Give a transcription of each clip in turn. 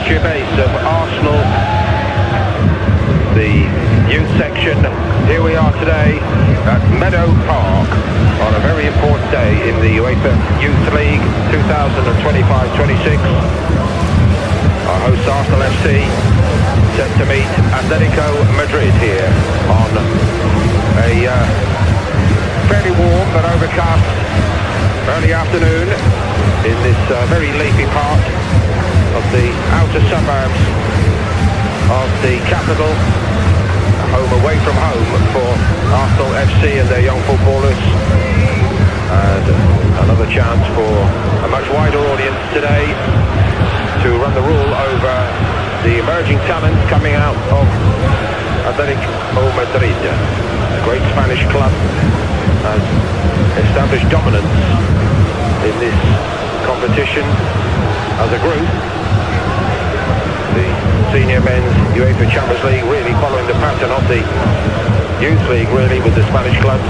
Hertfordshire base of Arsenal, the youth section. Here we are today at Meadow Park on a very important day in the UEFA Youth League 2025-26. Our host Arsenal FC set to meet Atlético Madrid here on a fairly warm but overcast early afternoon in this very leafy part of the outer suburbs of the capital. Home away from home for Arsenal FC and their young footballers, and another chance for a much wider audience today to run the rule over the emerging talent coming out of Atlético Madrid. A great Spanish club has established dominance in this competition as a group. The senior men's UEFA Champions League really following the pattern of the Youth League, really, with the Spanish clubs.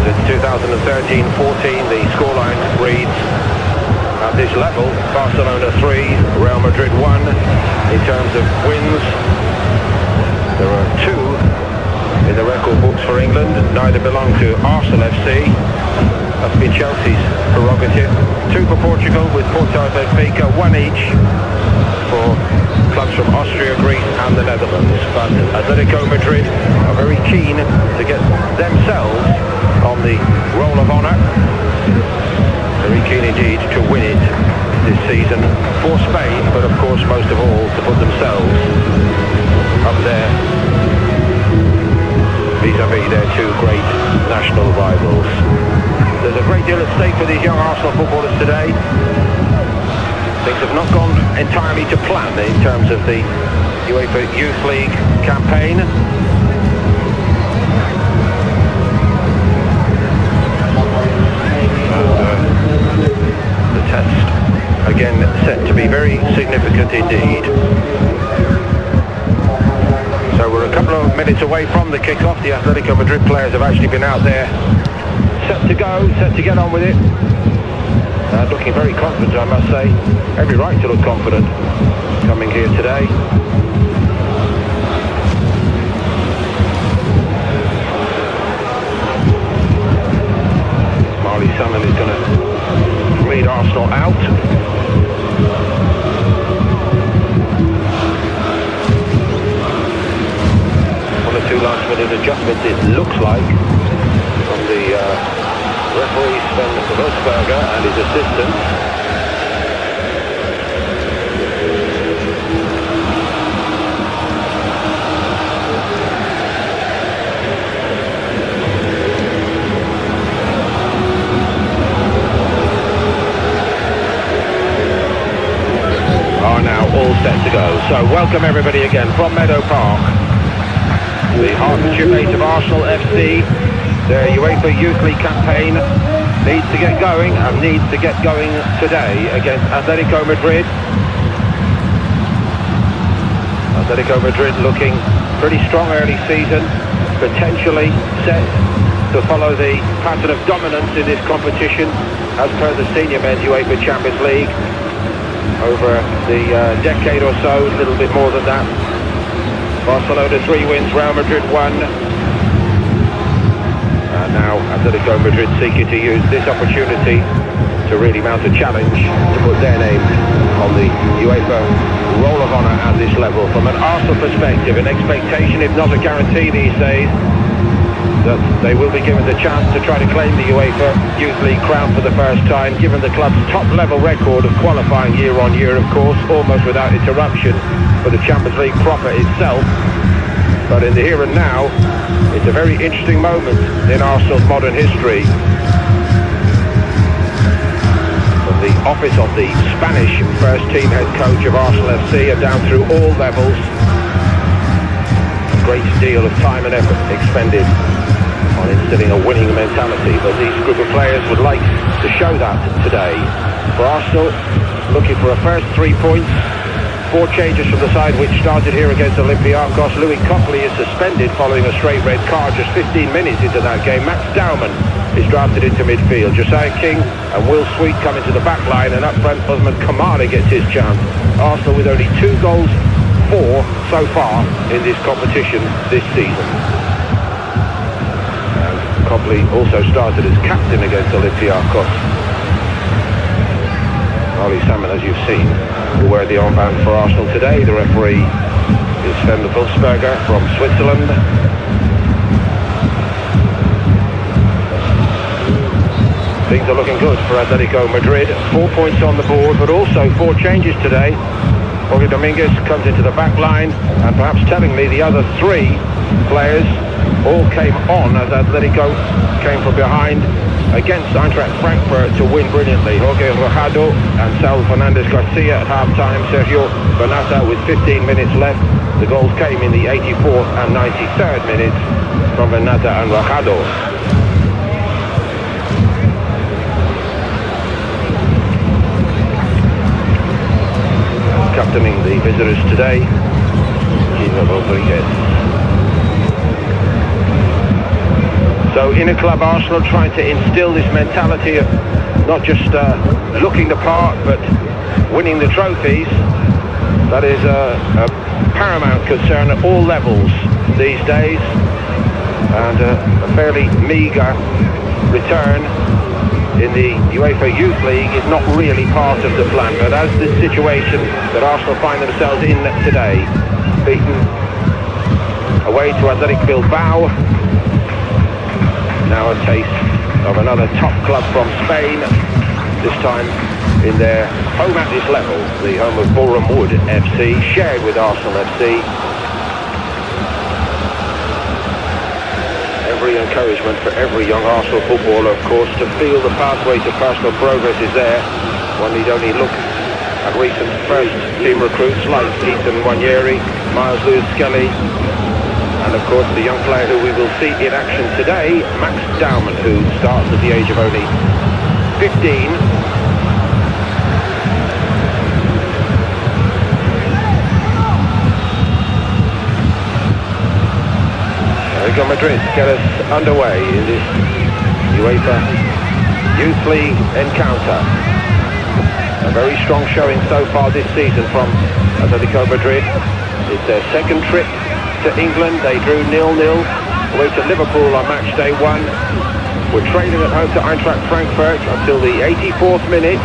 Since 2013-14, the scoreline reads at this level: Barcelona 3, Real Madrid 1 in terms of wins. There are 2 in the record books for England. Neither belong to Arsenal FC. Must be Chelsea's prerogative. 2 for Portugal, with Porto and Benfica, 1 each for clubs from Austria, Greece and the Netherlands. But Atlético Madrid are very keen to get themselves on the roll of honour. Very keen indeed to win it this season for Spain, but of course most of all to put themselves up there vis-à-vis their 2 great national rivals. There's a great deal at stake for these young Arsenal footballers today. Things have not gone entirely to plan in terms of the UEFA Youth League campaign. The test again set to be very significant indeed. So we're a couple of minutes away from the kick-off. The Atlético Madrid players have actually been out there set to go, set to get on with it. Looking very confident, I must say. Every right to look confident coming here today. Marley Salmon is going to lead Arsenal out. One or 2 last-minute adjustments, it looks like, from the referee Sven Rosberger and his assistants. Are now all set to go. So welcome everybody again from Meadow Park. The Hertfordshire base of Arsenal FC. Their UEFA Youth League campaign needs to get going, and needs to get going today against Atlético Madrid. Atlético Madrid looking pretty strong early season, potentially set to follow the pattern of dominance in this competition as per the senior men's UEFA Champions League over the decade or so, a little bit more than that. Barcelona 3 wins, Real Madrid 1. Now Atlético Madrid seeking to use this opportunity to really mount a challenge to put their name on the UEFA Roll of Honour at this level. From an Arsenal perspective, an expectation, if not a guarantee these days, that they will be given the chance to try to claim the UEFA Youth League crown for the first time, given the club's top-level record of qualifying year on year, of course, almost without interruption for the Champions League proper itself. But in the here and now, it's a very interesting moment in Arsenal's modern history. From the office of the Spanish first-team head coach of Arsenal FC, down through all levels, a great deal of time and effort expended on instilling a winning mentality. But these group of players would like to show that today. For Arsenal, looking for a first 3 points. 4 changes from the side which started here against Olympiacos. Louis Copley is suspended following a straight red card just 15 minutes into that game. Max Dowman is drafted into midfield. Josiah King and Will Sweet come into the back line, and up front Osman Kamara gets his chance. Arsenal with only 2 goals for so far in this competition this season. And Copley also started as captain against Olympiacos. Ollie Salmon, as you've seen, will wear the armband for Arsenal today. The referee is Sven Wolfsberger from Switzerland. Things are looking good for Atletico Madrid. 4 points on the board, but also 4 changes today. Jorge Dominguez comes into the back line, and perhaps tellingly the other 3 players all came on as Atletico came from behind against Eintracht Frankfurt to win brilliantly. Jorge Rajado and Saul Fernandez Garcia at half-time. Sergio Bonata with 15 minutes left. The goals came in the 84th and 93rd minutes from Bonata and Rajado. Captaining the visitors today, Gino Rodriguez. So in a club, Arsenal trying to instill this mentality of not just looking the part, but winning the trophies. That is a paramount concern at all levels these days, and a fairly meagre return in the UEFA Youth League is not really part of the plan. But as the situation that Arsenal find themselves in today, beaten away to Athletic Bilbao, now a taste of another top club from Spain, this time in their home at this level, the home of Borehamwood FC, shared with Arsenal FC. Every encouragement for every young Arsenal footballer, of course, to feel the pathway to personal progress is there. One need only look at recent first-team recruits like Ethan Nwaneri, Miles Lewis-Skelly, and of course the young player who we will see in action today, Max Dowman, who starts at the age of only 15. Atletico Madrid get us underway in this UEFA Youth League encounter. A very strong showing so far this season from Atletico Madrid. It's their second trip to England. They drew 0-0 away to Liverpool on match day 1. We're trailing at home to Eintracht Frankfurt until the 84th minute.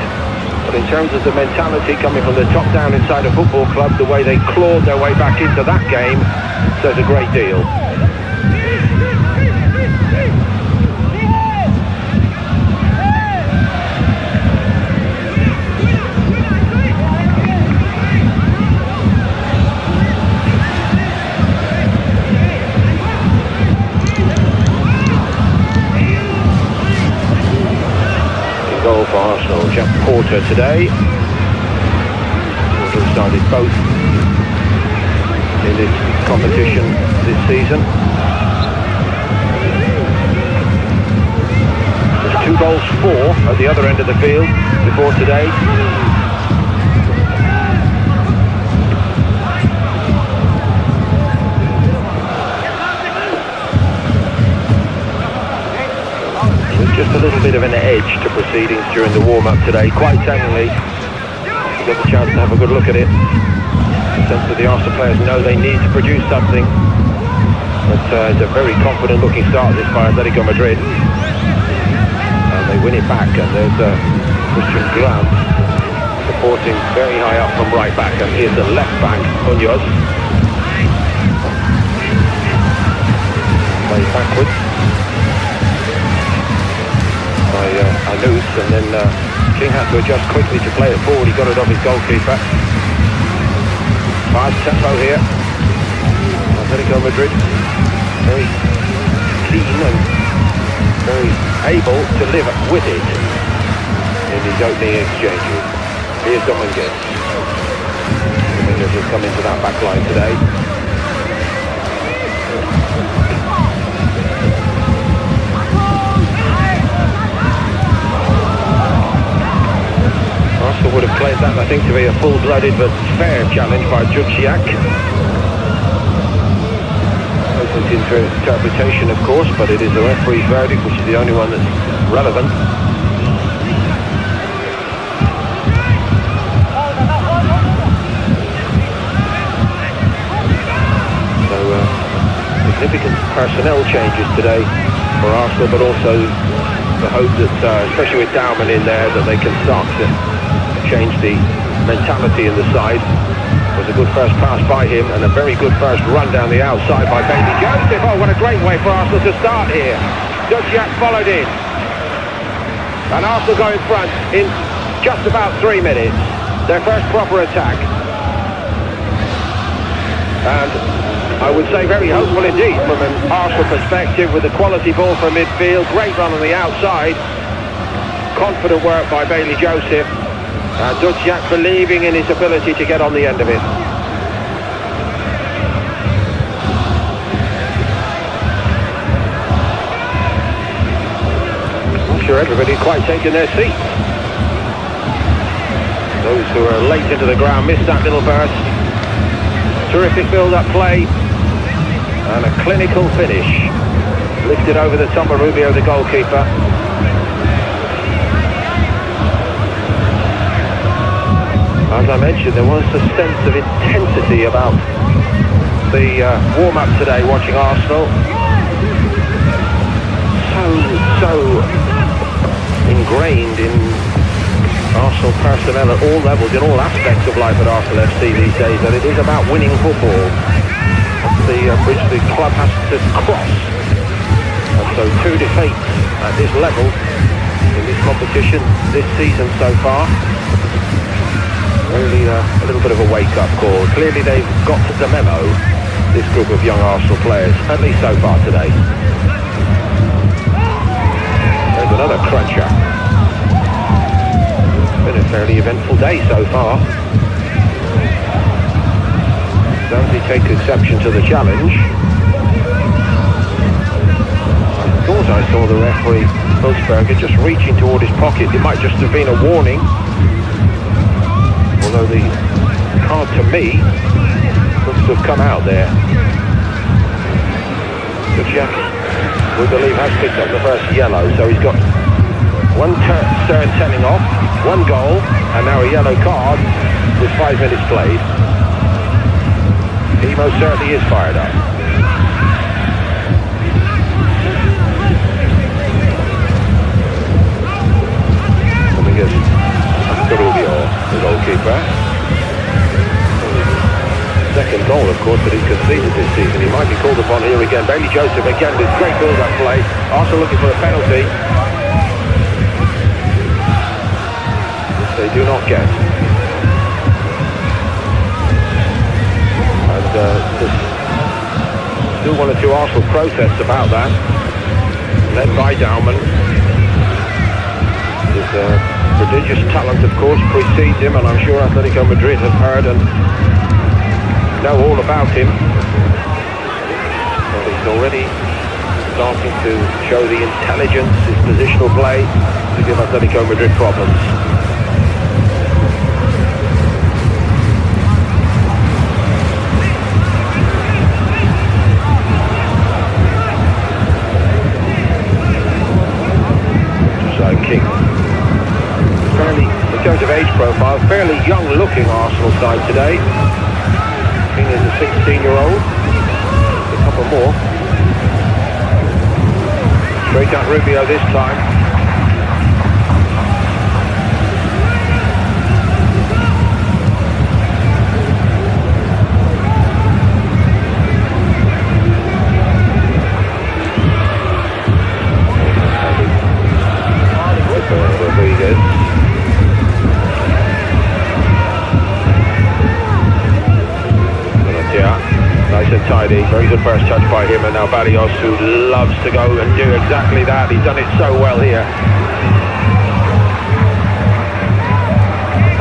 But in terms of the mentality coming from the top down inside a football club, the way they clawed their way back into that game says a great deal. Goal for Arsenal, Jack Porter today. Porter started both in this competition this season. There's 2 goals for at the other end of the field before today. Just a little bit of an edge to proceedings during the warm-up today. Quite tellingly, you got the chance to have a good look at it. The sense that the Arsenal players know they need to produce something. But it's a very confident-looking start this by Atletico Madrid. And they win it back, and there's Christian Grant supporting very high up from right back. And here's the left back, Munoz. Plays backwards by Anus, and then King had to adjust quickly to play it forward. He got it off his goalkeeper. Fast tempo here. Atletico Madrid very keen and very able to live with it in these opening exchanges. Here's Dominguez. Dominguez has come into that back line today. Arsenal would have played that, I think, to be a full-blooded but fair challenge by Judziak. It's interpretation, of course, but it is the referee's verdict, which is the only one that's relevant. So, significant personnel changes today for Arsenal, but also the hope that, especially with Dowman in there, that they can start to change the mentality in the side. It was a good first pass by him and a very good first run down the outside by Bailey Joseph. Oh, what a great way for Arsenal to start here. Dudziak followed in. And Arsenal go in front in just about 3 minutes. Their first proper attack. And I would say very hopeful indeed from an Arsenal perspective, with a quality ball from midfield. Great run on the outside. Confident work by Bailey Joseph. Dudziak believing in his ability to get on the end of it. I'm sure everybody quite taken their seats. Those who are late into the ground missed that little burst. Terrific build-up play and a clinical finish. Lifted over the top of Rubio, the goalkeeper. As I mentioned, there was a sense of intensity about the warm-up today watching Arsenal. So ingrained in Arsenal personnel at all levels, in all aspects of life at Arsenal FC these days, that it is about winning football. That's the bridge the club has to cross. And so 2 defeats at this level in this competition this season so far. Really a little bit of a wake-up call. Clearly they've got the memo, this group of young Arsenal players, at least so far today. There's another cruncher. Been a fairly eventful day so far. Zanzi takes exception to the challenge. I thought I saw the referee, Hulsberger, just reaching toward his pocket. It might just have been a warning. Although the card to me looks to have come out there. Dudziak, we believe, has picked up the first yellow, so he's got one turn telling off, 1 goal, and now a yellow card with 5 minutes played. He most certainly is fired up. Coming as Rubio, the goalkeeper. Second goal, of course, that he's conceded this season. He might be called upon here again. Bailey Joseph again with great build-up play. Arsenal looking for a penalty. Which they do not get. And there's still 1 or 2 Arsenal protests about that. Led by Dowman. Prodigious talent, of course, precedes him, and I'm sure Atlético Madrid have heard and know all about him. But he's already starting to show the intelligence, his positional play, to give Atlético Madrid problems. Josiah King. Fairly, in terms of age profile, fairly young-looking Arsenal side today. King is a 16-year-old. A couple more. Straight at Rubio this time. Nice and tidy, very good first touch by him, and now Barrios, who loves to go and do exactly that. He's done it so well here.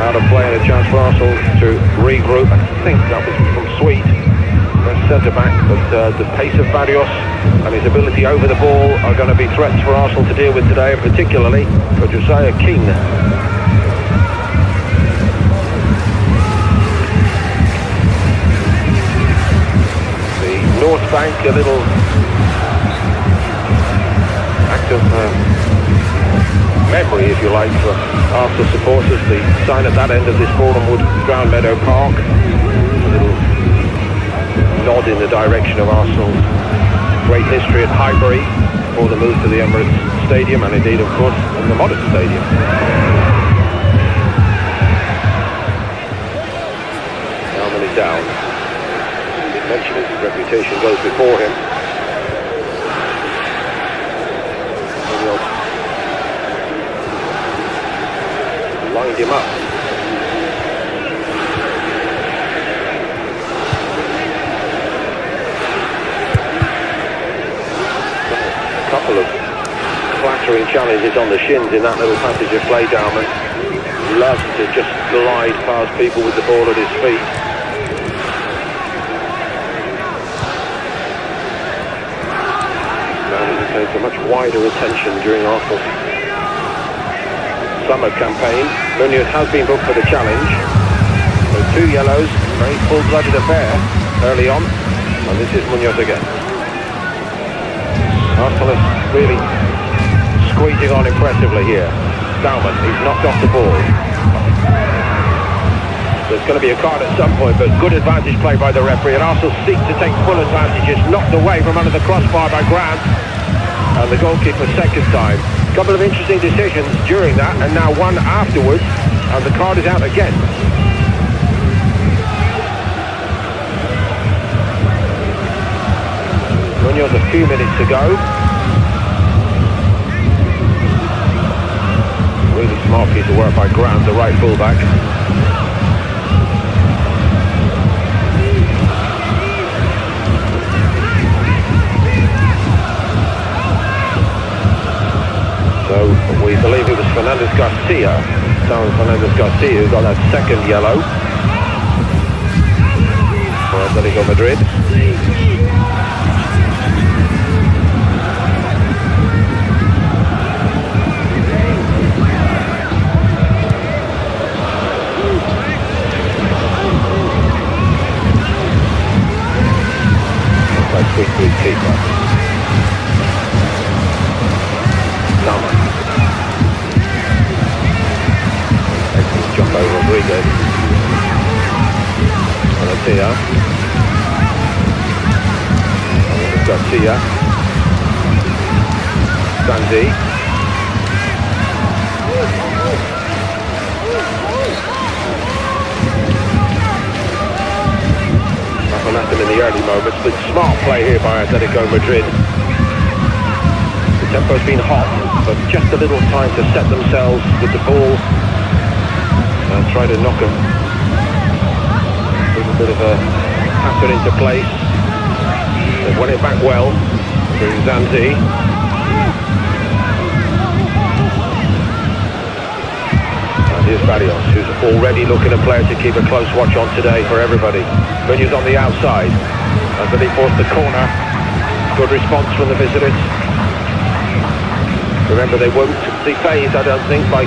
Out of play and a chance for Arsenal to regroup. I think that was from Sweet, first centre-back, but the pace of Barrios and his ability over the ball are going to be threats for Arsenal to deal with today, and particularly for Josiah King. North Bank, a little act of memory, if you like, for Arsenal supporters. The sign at that end of this Borehamwood ground, Meadow Park, a little nod in the direction of Arsenal's great history at Highbury before the move to the Emirates Stadium, and indeed, of course, in the modern stadium. Salmon is down. He didn't mention his reputation goes before him. Lined him up. A couple of clattering challenges on the shins in that little passage of play, Dalman. He loves to just glide past people with the ball at his feet. Now he retains a much wider attention during Arsenal's summer campaign. Munoz has been booked for the challenge. So 2 yellows, very full-blooded affair early on, and this is Munoz again. Arsenal is really squeezing on impressively here. Salmon, he's knocked off the ball. There's going to be a card at some point, but good advantage play by the referee, and Arsenal seek to take full advantage. It's knocked away from under the crossbar by Grant, and the goalkeeper second time. A couple of interesting decisions during that, and now one afterwards, and the card is out again. Munoz a few minutes to go. Really smart piece of work by Grant, the right fullback. So we believe it was Fernandez Garcia who got that second yellow for Atlético Madrid. That's quick to his keeper. Salmon. Excellent jump over Rodriguez. Garcia. Sanzi. Nothing happened in the early moments, but smart play here by Atlético Madrid. The tempo's been hot, but just a little time to set themselves with the ball and try to knock a little bit of a pattern into place. They've won it back well through Zanzi. And here's Barrios, who's already looking a player to keep a close watch on today for everybody. Munoz on the outside, and then he forced the corner. Good response from the visitors. Remember, they won't be phased, I don't think, by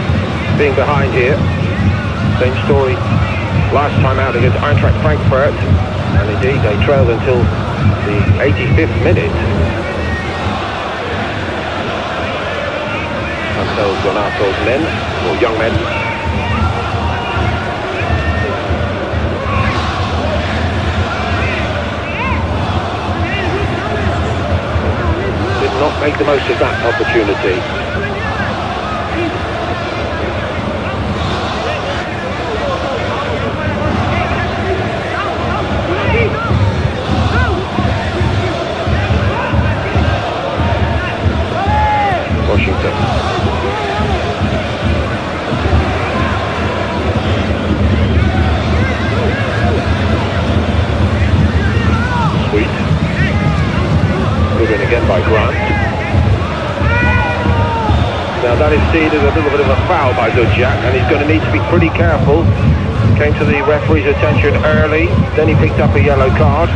being behind here. Same story last time out against Eintracht Frankfurt, and indeed they trailed until the 85th minute. Santos Donato's men, or young men. Did not make the most of that opportunity. Washington. Sweet. Good in again by Grant. Now that is seen as a little bit of a foul by Dujak, and he's going to need to be pretty careful. Came to the referee's attention early, then he picked up a yellow card.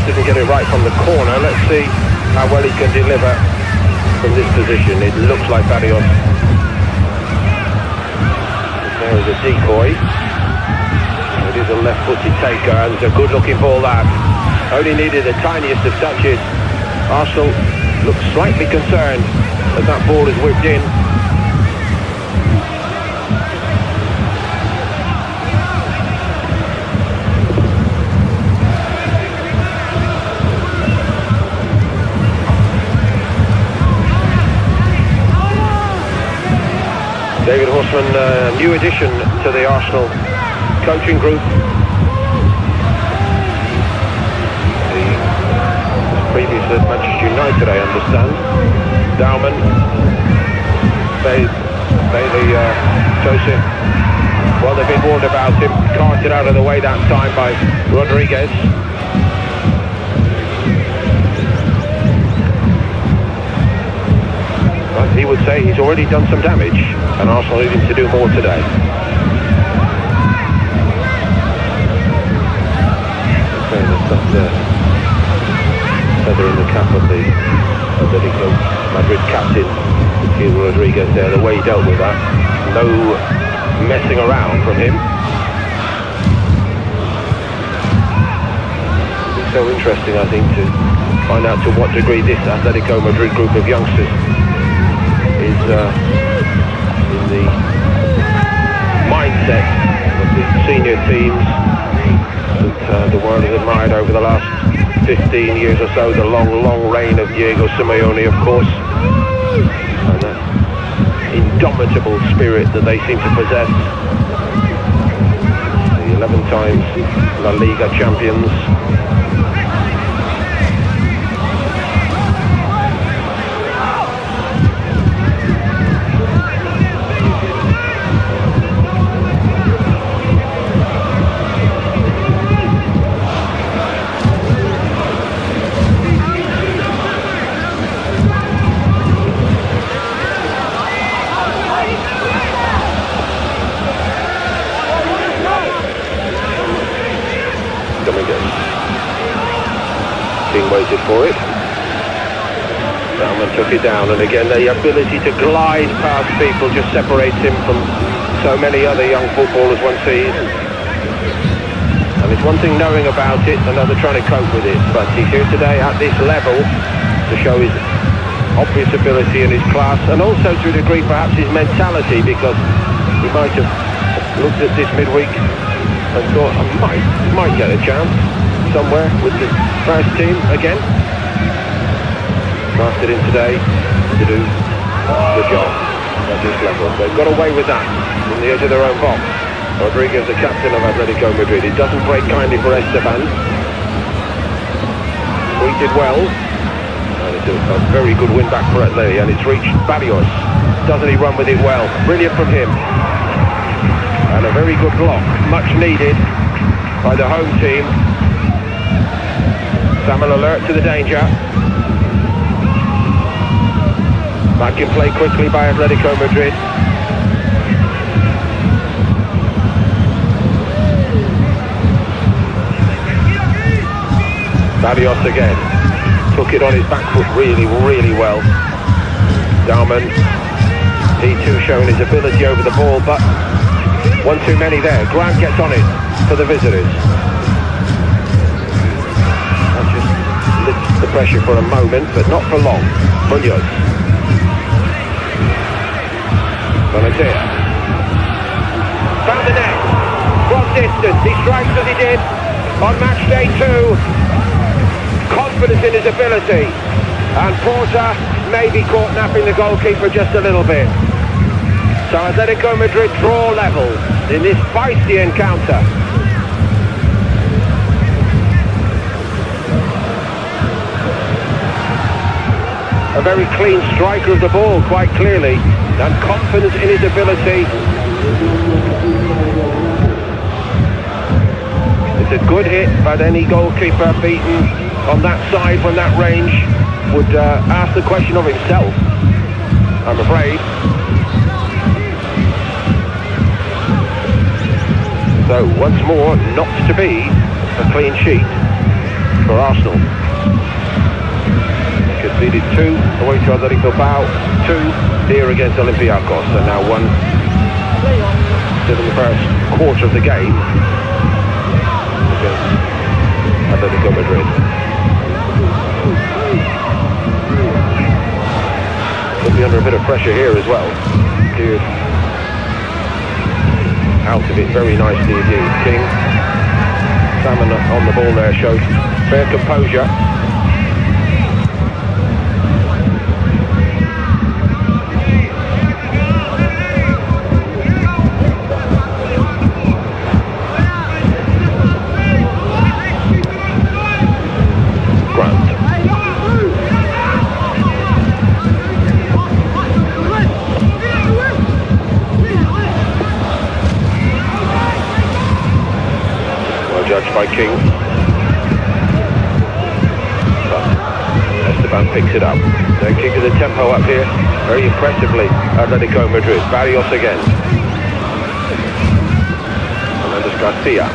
didn't get it right from the corner. Let's see how well he can deliver from this position. It looks like Barrios. There is a decoy. It is a left-footed taker, and it's a good-looking ball that. Only needed the tiniest of touches. Arsenal looks slightly concerned as that ball is whipped in. David Horseman, new addition to the Arsenal coaching group. He was previous at Manchester United, I understand. Dauman, Bailey, Joseph. Well, they've been warned about him. Carted out of the way that time by Rodriguez. But he would say he's already done some damage, and Arsenal need him to do more today. Okay, that's the feather in the cap of the Atlético Madrid captain, Gil Rodriguez there, the way he dealt with that. No messing around from him. It's so interesting, I think, to find out to what degree this Atlético Madrid group of youngsters is in the mindset of the senior teams that the world has admired over the last 15 years or so, the long reign of Diego Simeone, of course, and that indomitable spirit that they seem to possess. The 11 times La Liga champions. King waited for it. Bauman took it down, and again the ability to glide past people just separates him from so many other young footballers one sees. And it's one thing knowing about it, another trying to cope with it. But he's here today at this level to show his obvious ability and his class, and also to a degree perhaps his mentality, because he might have looked at this midweek and thought, I might get a chance somewhere with the first team again. Drafted in today to do the job at this level. They've got away with that in the edge of their own box. Rodriguez, the captain of Atlético Madrid. It doesn't break kindly for Esteban. He did well. And it's a very good win back for Atleti, and it's reached Barrios. Doesn't he run with it well? Brilliant from him. And a very good block, much needed by the home team. Samuel alert to the danger. Back in play quickly by Atlético Madrid. Barrios again. Took it on his back foot really well. Dauman, he too showing his ability over the ball, but one too many there. Grant gets on it for the visitors. That just lifts the pressure for a moment, but not for long. Munoz. Volunteer. Found the net. From distance. He strikes as he did on match day 2. Confidence in his ability. And Porter may be caught napping the goalkeeper just a little bit. So Atlético Madrid draw level in this feisty encounter. A very clean striker of the ball, quite clearly, and confidence in his ability. It's a good hit, but any goalkeeper beaten on that side from that range would ask the question of himself, I'm afraid. So once more, not to be a clean sheet. for Arsenal. Conceded 2 away to Athletic Bilbao, 2 here against Olympiacos, and now 1 still in the first quarter of the game against Atlético Madrid. Could be under a bit of pressure here as well. Cleared out of it very nicely indeed. King, Salmon on the ball there, showed fair composure. Judged by King. But Esteban picks it up. They're kicking the tempo up here very impressively. Atletico Madrid. Barrios again. Fernandez Garcia.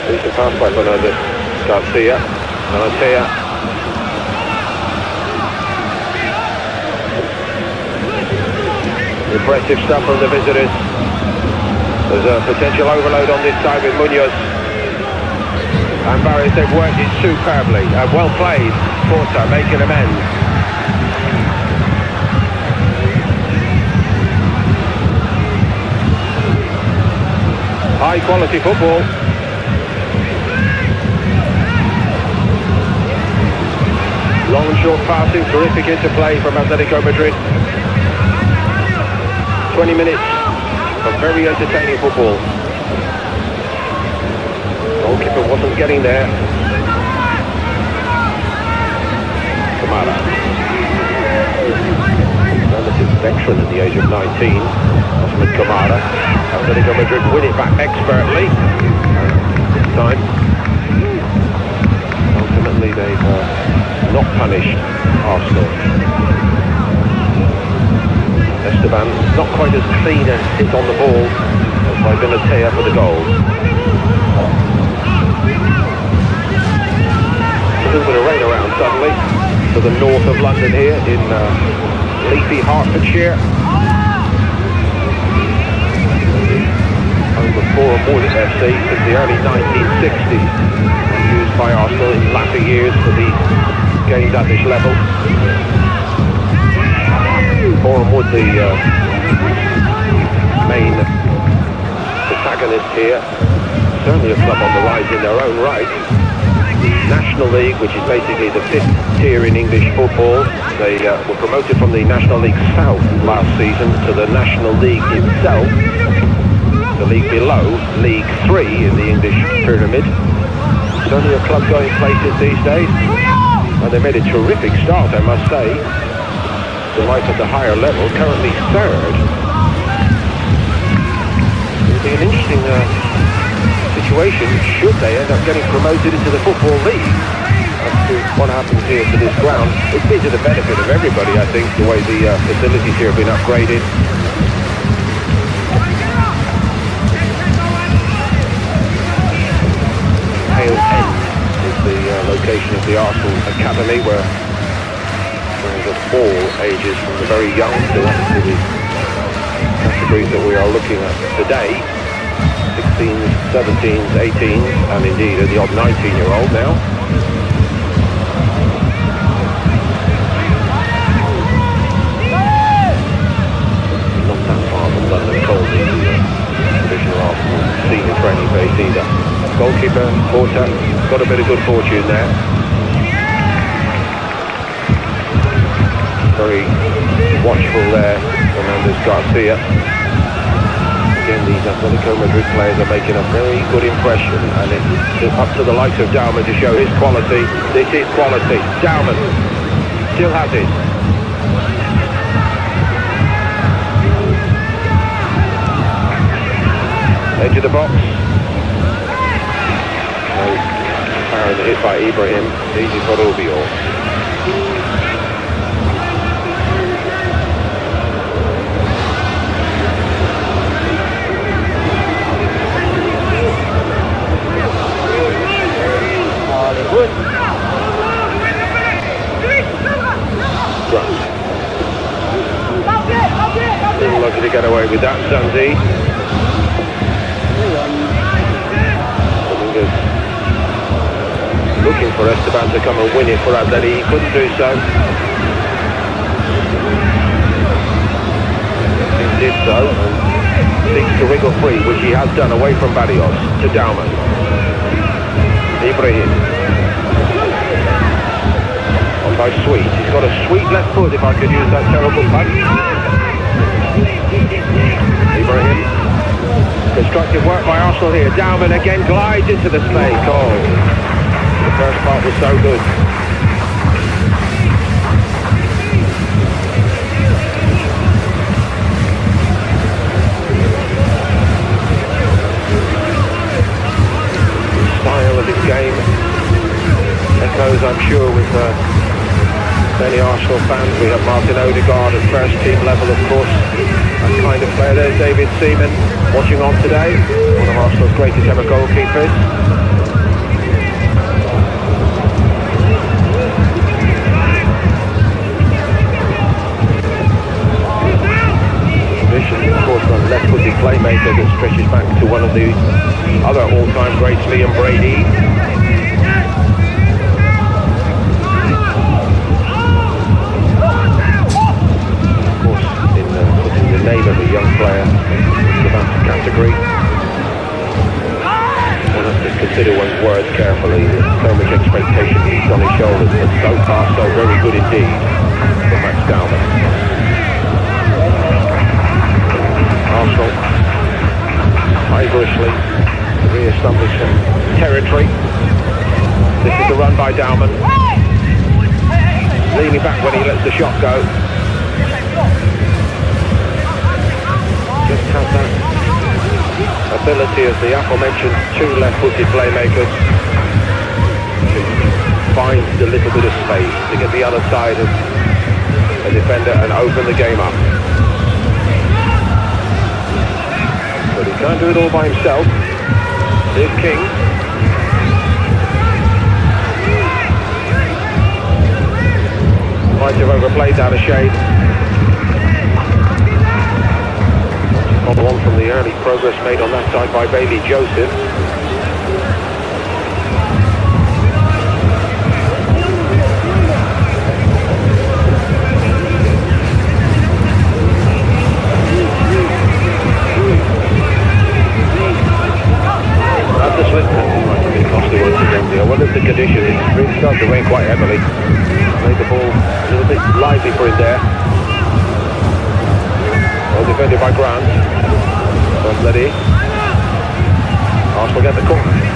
Decent pass by Fernandez Garcia. Malatea. Impressive stuff from the visitors. There's a potential overload on this side with Munoz. And Barrios, they've worked it superbly. Well played. Porta making amends. High quality football. Long and short passing, terrific interplay from Atletico Madrid. 20 minutes of very entertaining football. Goalkeeper wasn't getting there. Kamara. Relative veteran at the age of 19. Osman Kamara. Atletico Madrid win it back expertly. This time. Ultimately they've not punished Arsenal. Esteban, not quite as clean a hit on the ball as by Malatea for the goal. A little bit of rain around suddenly to the north of London here in leafy Hertfordshire. Home of Borehamwood FC since the early 1960s. Used by Arsenal in latter years for the games at this level. Borehamwood, the main protagonist here, certainly a club on the rise in their own right. The National League, which is basically the 5th tier in English football, they were promoted from the National League South last season to the National League itself, the league below, League 3 in the English pyramid. Certainly a club going places these days, and they made a terrific start, I must say. The light at the higher level, currently 3rd. It'll be an interesting situation should they end up getting promoted into the Football League. As to what happens here to this ground, it's been to the benefit of everybody, I think, the way the facilities here have been upgraded. Hale End is the location of the Arsenal Academy, where of all ages, from the very young to the categories that we are looking at today, 16s, 17s, 18s, and indeed the odd 19-year-old now. Not that far from London Colby, the traditional Arsenal senior training base either. Goalkeeper, Porta, got a bit of good fortune there. Very watchful there, Fernandez Garcia. Again, these Atletico Madrid players are making a very good impression, and it's up to the likes of Dauman to show his quality. This is quality. Dauman still has it. Edge of the box. Apparently hit by Ibrahim. Easy for Rubio. to get away with that, Zanzi. Looking for Esteban to come and win it for Atleti. He couldn't do so. He did so and seeks to wriggle free, which he has done away from Barrios to Dauman. Ibrahim. On by Sweet. He's got a sweet left foot, if I could use that terrible pun. Ibrahim. Constructive work by Arsenal here. Dauman again glides into the snake. Oh. The first part was so good. The style of his game echoes, I'm sure, with many Arsenal fans. We have Martin Odegaard at first team level, of course. That kind of player. There's David Seaman watching on today, one of Arsenal's greatest ever goalkeepers. Of course, one left-footed playmaker that stretches back to one of the other all-time greats, Liam Brady. Of course, in putting the name of a young player into that category, one has to consider one's words carefully. There's so much expectation he's on his shoulders, but so far so very good indeed for Max Dauman. Arsenal feverishly re-establish some territory. This is the run by Dauman. Leaning back when he lets the shot go. Just has that ability as the aforementioned two left-footed playmakers to find a little bit of space to get the other side of a defender and open the game up. But he can't do it all by himself. Here's King. Might have overplayed that a shade. Follow on from the early progress made on that side by Bailey Joseph. The slip might have been costly once again. I wonder if the condition is really starting to rain quite heavily. Made the ball a little bit lively for him there. Well defended by Grant. Atleti. Arsenal get the corner.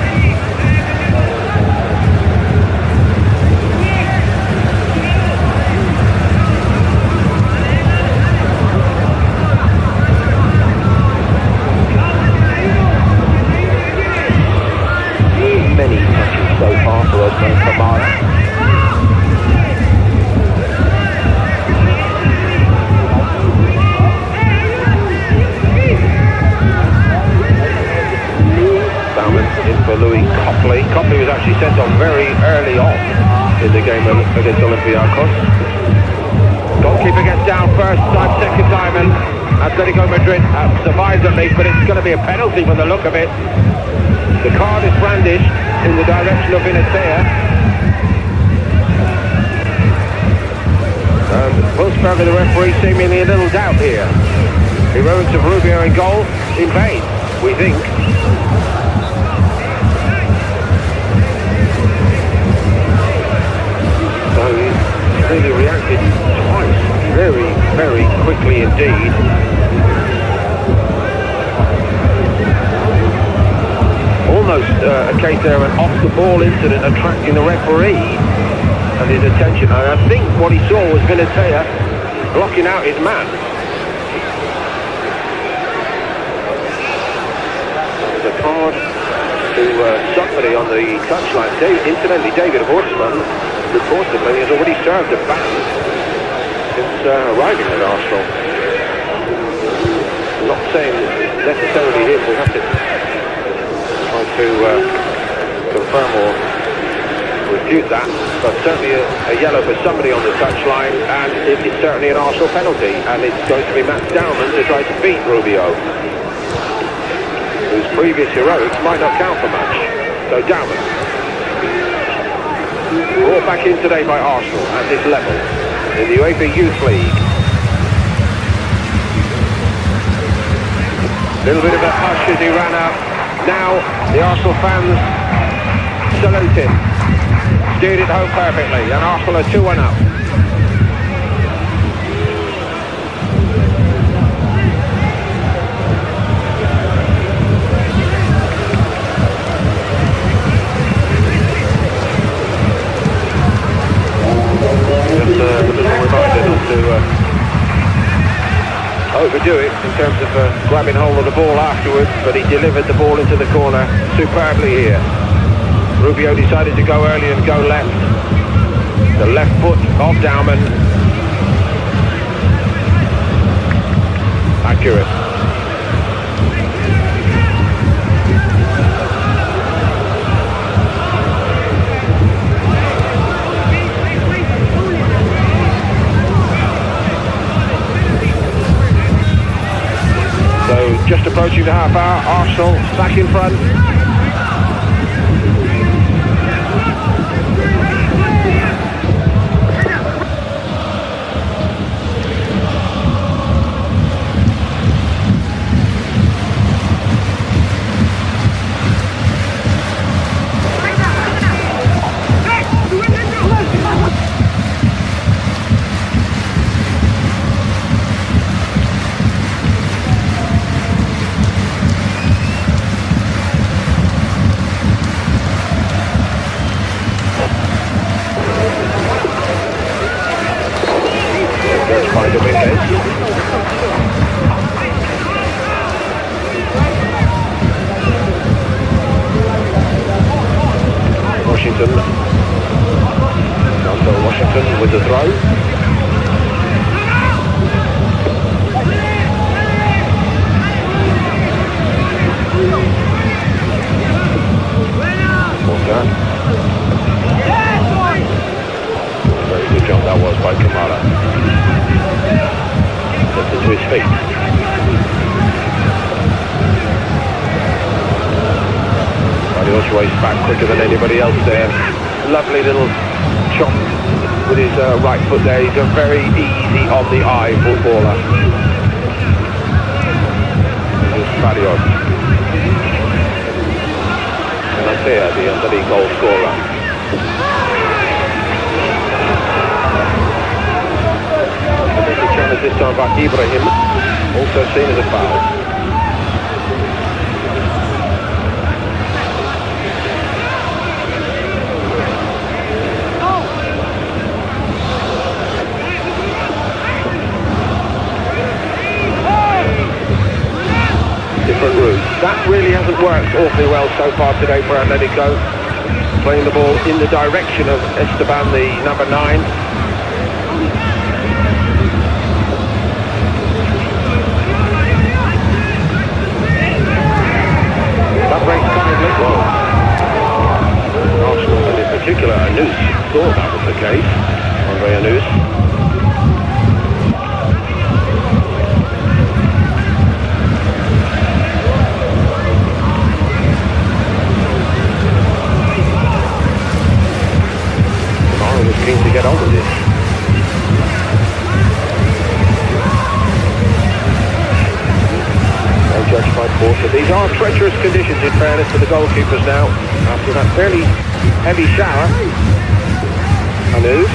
Many touches so far for Osman Kamara. Dauman in for Louis Copley. Copley was actually sent on very early on in the game against Olympiacos. Goalkeeper gets down first time, second time, and Atlético Madrid survives at least, but it's going to be a penalty from the look of it. The card is brandished in the direction of Vinatea. And Wolfsberger, the referee, seemingly a little doubt here. Heroics of Rubio in goal in vain, we think. So he's really reacted twice, very, very quickly indeed. Almost a case there of an off-the-ball incident attracting the referee and his attention. And I think what he saw was Vinatea blocking out his man. There's a card to somebody on the touchline. Incidentally, David Horstman reportedly has already served a ban since arriving at Arsenal. I'm not saying necessarily him. We have to try to confirm or refute that, but certainly a yellow for somebody on the touchline, and it is certainly an Arsenal penalty, and it's going to be Matt Dowman to try to beat Rubio, whose previous heroics might not count for much. So Dowman, brought back in today by Arsenal at this level in the UEFA Youth League. A little bit of a hush as he ran out. Now the Arsenal fans salute him. Steered it home perfectly, and Arsenal are 2-1 up. Just a little reminder not to overdo it in terms of grabbing hold of the ball afterwards, but he delivered the ball into the corner superbly here. Rubio decided to go early and go left. The left foot of Dowman. Accurate. So just approaching the half hour, Arsenal back in front. Washington with the throw. Very good job that was by Kamara. Gets it to his feet. Barrios raced back quicker than anybody else there. Lovely little chop with his right foot there. He's a very easy on the eye footballer. This is Barrios. And I say the underneath goal scorer. I think the challenge this time by Ibrahim, also seen as a foul. Different route. That really hasn't worked awfully well so far today for Atlético. Playing the ball in the direction of Esteban, the number 9. That breaks kindly. Well, Arsenal, and in particular Anus, thought that was the case. Andre Anus. Was keen to get on with it. Well judged by Porter. These are treacherous conditions in fairness to the goalkeepers now after that fairly heavy shower. Anus.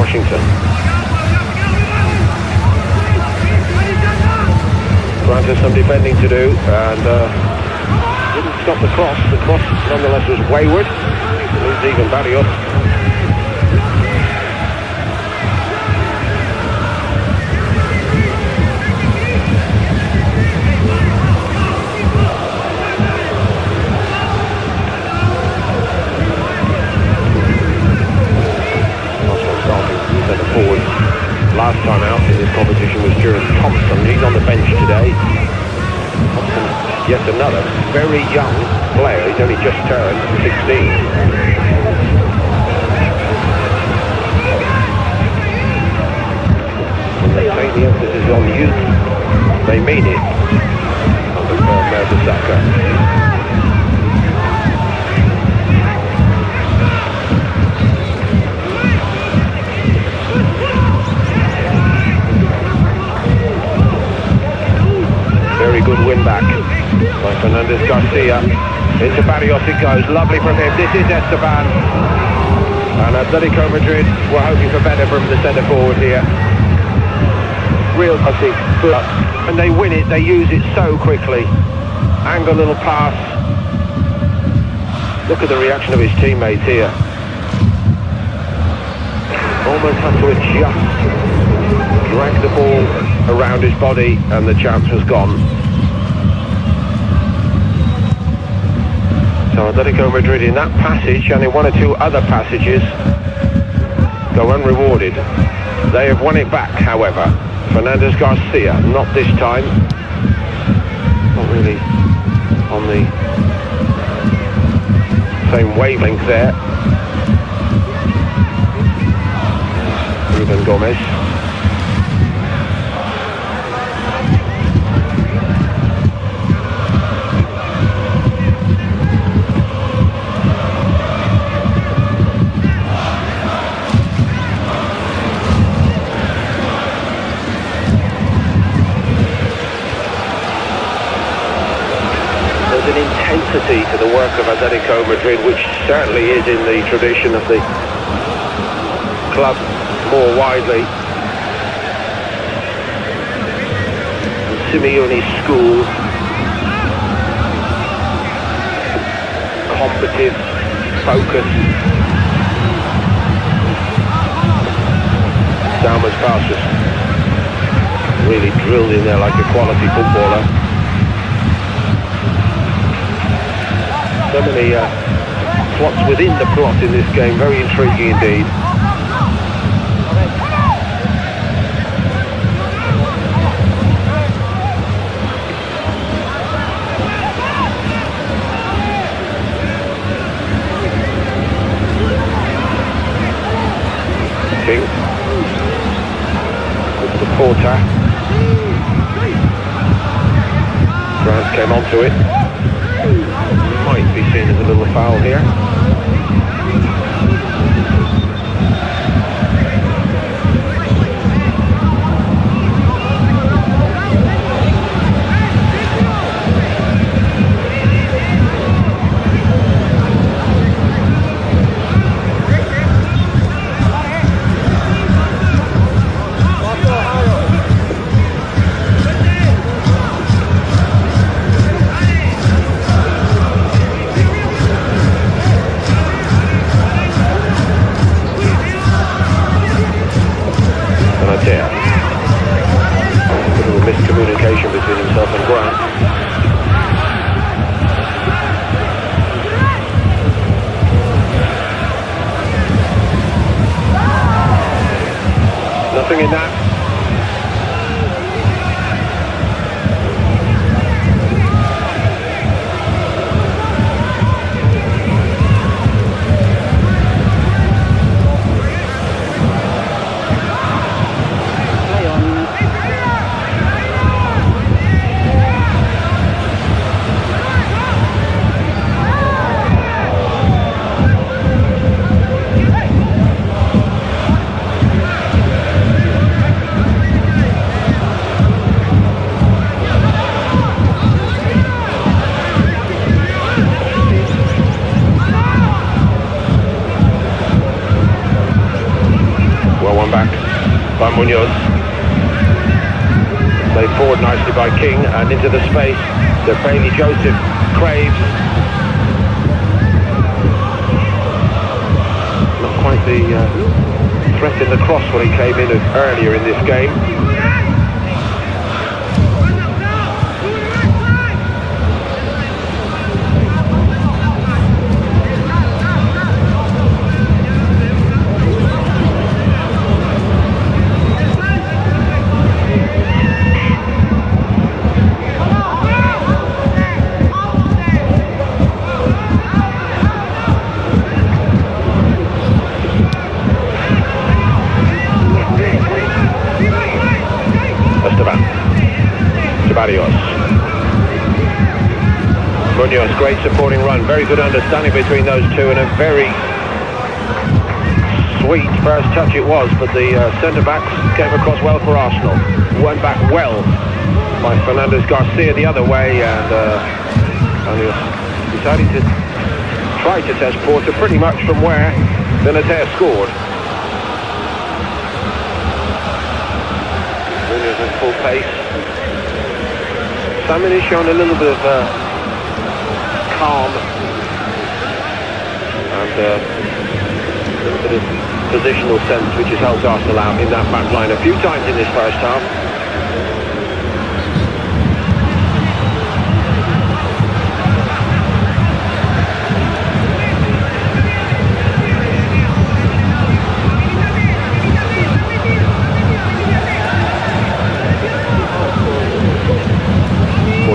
Washington. Grant has some defending to do and didn't stop the cross. The cross nonetheless was wayward. Lose even Barrios. Centre forward last time out in this competition was Kieran Thompson. He's on the bench today. Thompson, yet another very young player. He's only just turned 16. When they take the emphasis on youth, they mean it. Under Mangata. Very good win back by Fernandez Garcia. Into Barrios it goes, lovely from him. This is Esteban. And Atlético Madrid were hoping for better from the centre forward here. Real, I think, and they win it, they use it so quickly. Angle little pass. Look at the reaction of his teammates here. Almost had to adjust. Drag the ball around his body and the chance was gone. So Atlético Madrid in that passage and in one or two other passages go unrewarded. They have won it back, however. Fernandez Garcia, not this time. Not really on the same wavelength there. Ruben Gomez. An intensity to the work of Atlético Madrid, which certainly is in the tradition of the club more widely. And Simeone's school, combative, focused. Salma's pass was really drilled in there like a quality footballer. So many plots within the plot in this game, very intriguing indeed. King with the Porta. France came onto it. Might be seen as a little foul here. Miscommunication between himself and Grant. Nothing in that. By Munoz. Played forward nicely by King and into the space that Bailey Joseph craves. Not quite the threat in the cross when he came in earlier in this game. Barrios. Munoz, great supporting run, very good understanding between those two, and a very sweet first touch it was, but the centre-backs came across well for Arsenal. Went back well by Fernandez Garcia the other way, and deciding to try to test Porter pretty much from where Benater scored. Munoz in full pace. Salmon has shown a little bit of calm and a little bit of positional sense, which has helped Arsenal out in that back line a few times in this first half.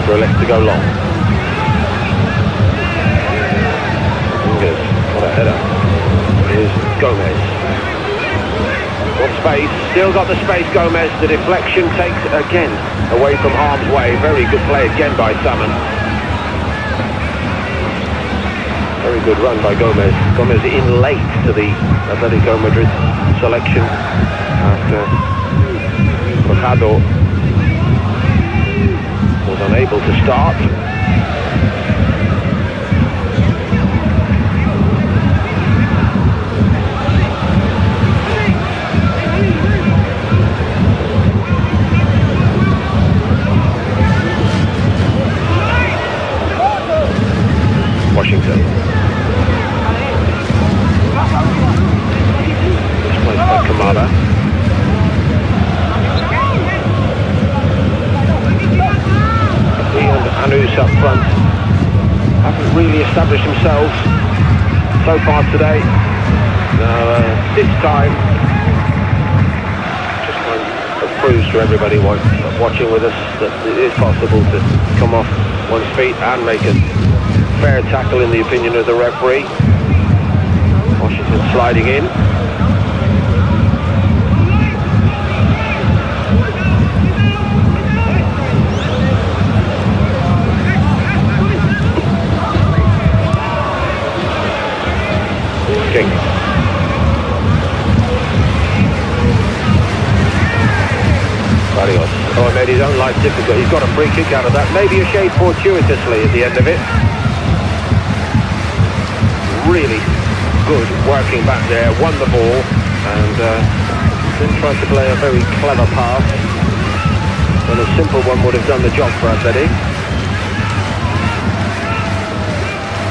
Elects to go long. What a header. Here's Gomez. Got space, still got the space, Gomez. The deflection takes it again away from harm's way. Very good play again by Salmon. Very good run by Gomez. Gomez in late to the Atlético Madrid selection after Mangata was unable to start. Washington. Displaced by Kamada. Anus up front haven't really established themselves so far today. Now this time just kind of proves to everybody watching with us that it is possible to come off one's feet and make a fair tackle in the opinion of the referee. Washington sliding in. Barrios. Oh, he made his own life difficult. He's got a free kick out of that. Maybe a shade fortuitously at the end of it. Really good working back there. Won the ball and then tried to play a very clever pass. And a simple one would have done the job for Athletic.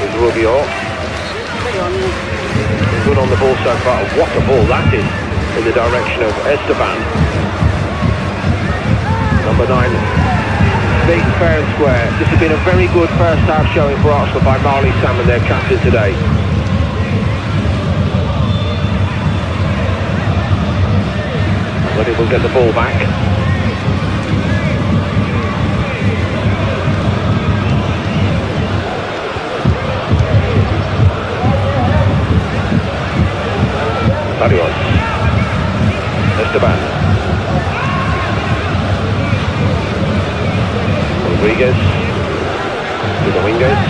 Here's Rubio. Good on the ball so far. What a ball that is in the direction of Esteban. Number 9, big, fair and square. This has been a very good first half showing for Arsenal by Marley Salmon, their captain today. But he will get the ball back. Barrios. Esteban. Rodriguez. To the wingers.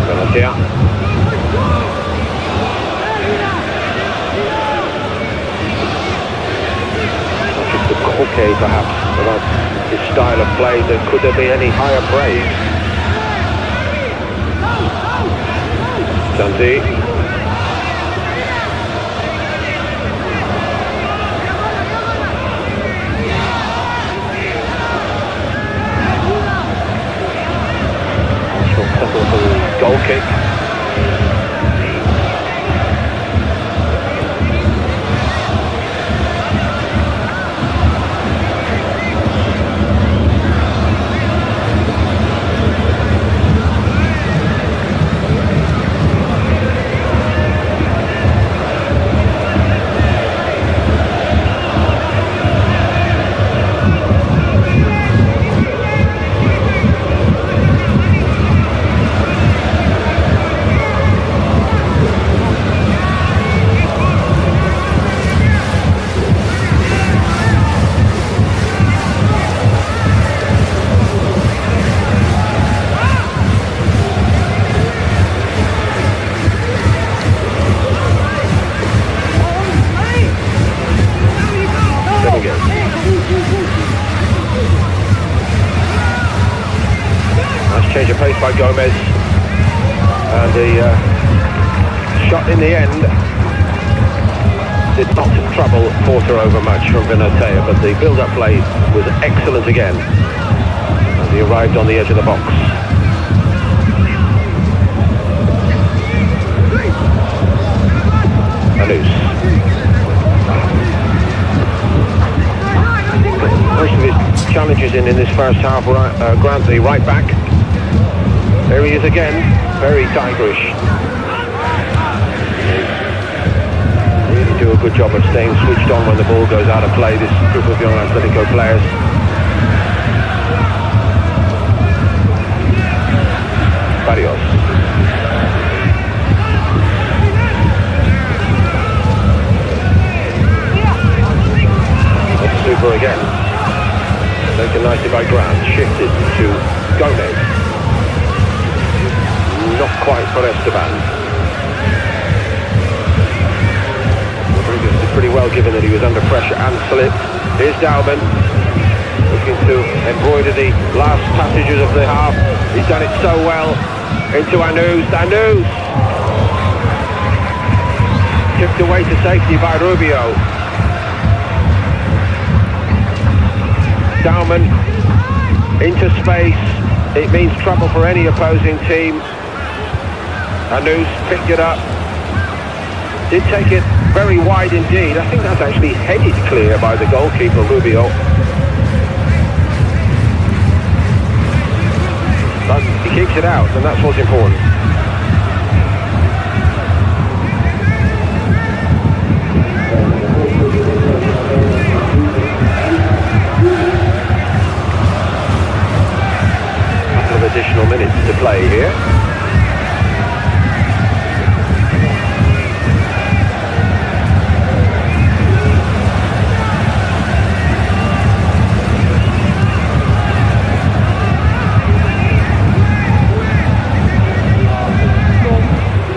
Benatia. Just a coquet perhaps about his style of play. Could there be any higher praise? Santi. Goal kick. by Gomez, and the shot in the end did not trouble Porter over much from Benatea, but the build-up play was excellent again as he arrived on the edge of the box. Anus. Most of his challenges in this first half, Grant, the right back. There he is again, very tigerish. Really do a good job of staying switched on when the ball goes out of play, this group of young Atletico players. Barrios. Super again. Taken nicely by Grant, shifted to Gomez. Not quite for Esteban. Rodriguez did pretty well given that he was under pressure and slipped. Here's Dauman, looking to embroider the last passages of the half. He's done it so well. Into Anus. Anus! Tipped away to safety by Rubio. Dauman into space. It means trouble for any opposing team. Anus picked it up. Did take it very wide indeed. I think that's actually headed clear by the goalkeeper, Rubio. But he keeps it out, and that's what's important. Additional minutes to play here.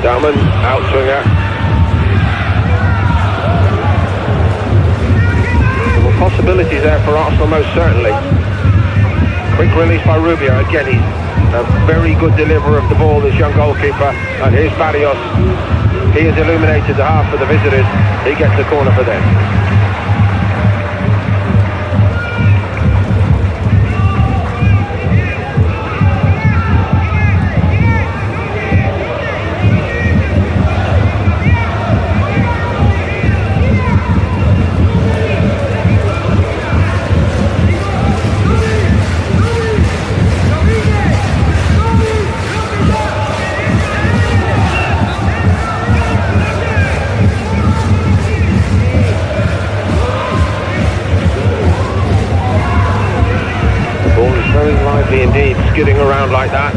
Dauman, outswinger. There were possibilities there for Arsenal, most certainly. Quick release by Rubio. Again, he's a very good deliverer of the ball, this young goalkeeper. And here's Barrios. He has illuminated the half for the visitors. He gets the corner for them. Indeed, skidding around like that.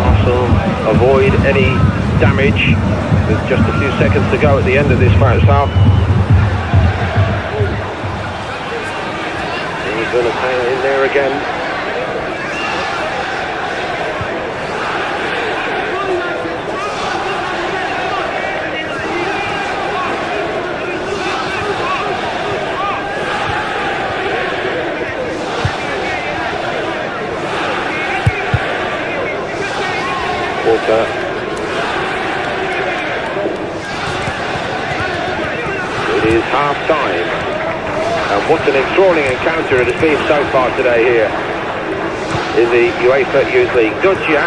Arsenal avoid any damage with just a few seconds to go at the end of this first half. He's going to play in there again. It is half time, and what an enthralling encounter it has been so far today here in the UEFA Youth League. Dudjia,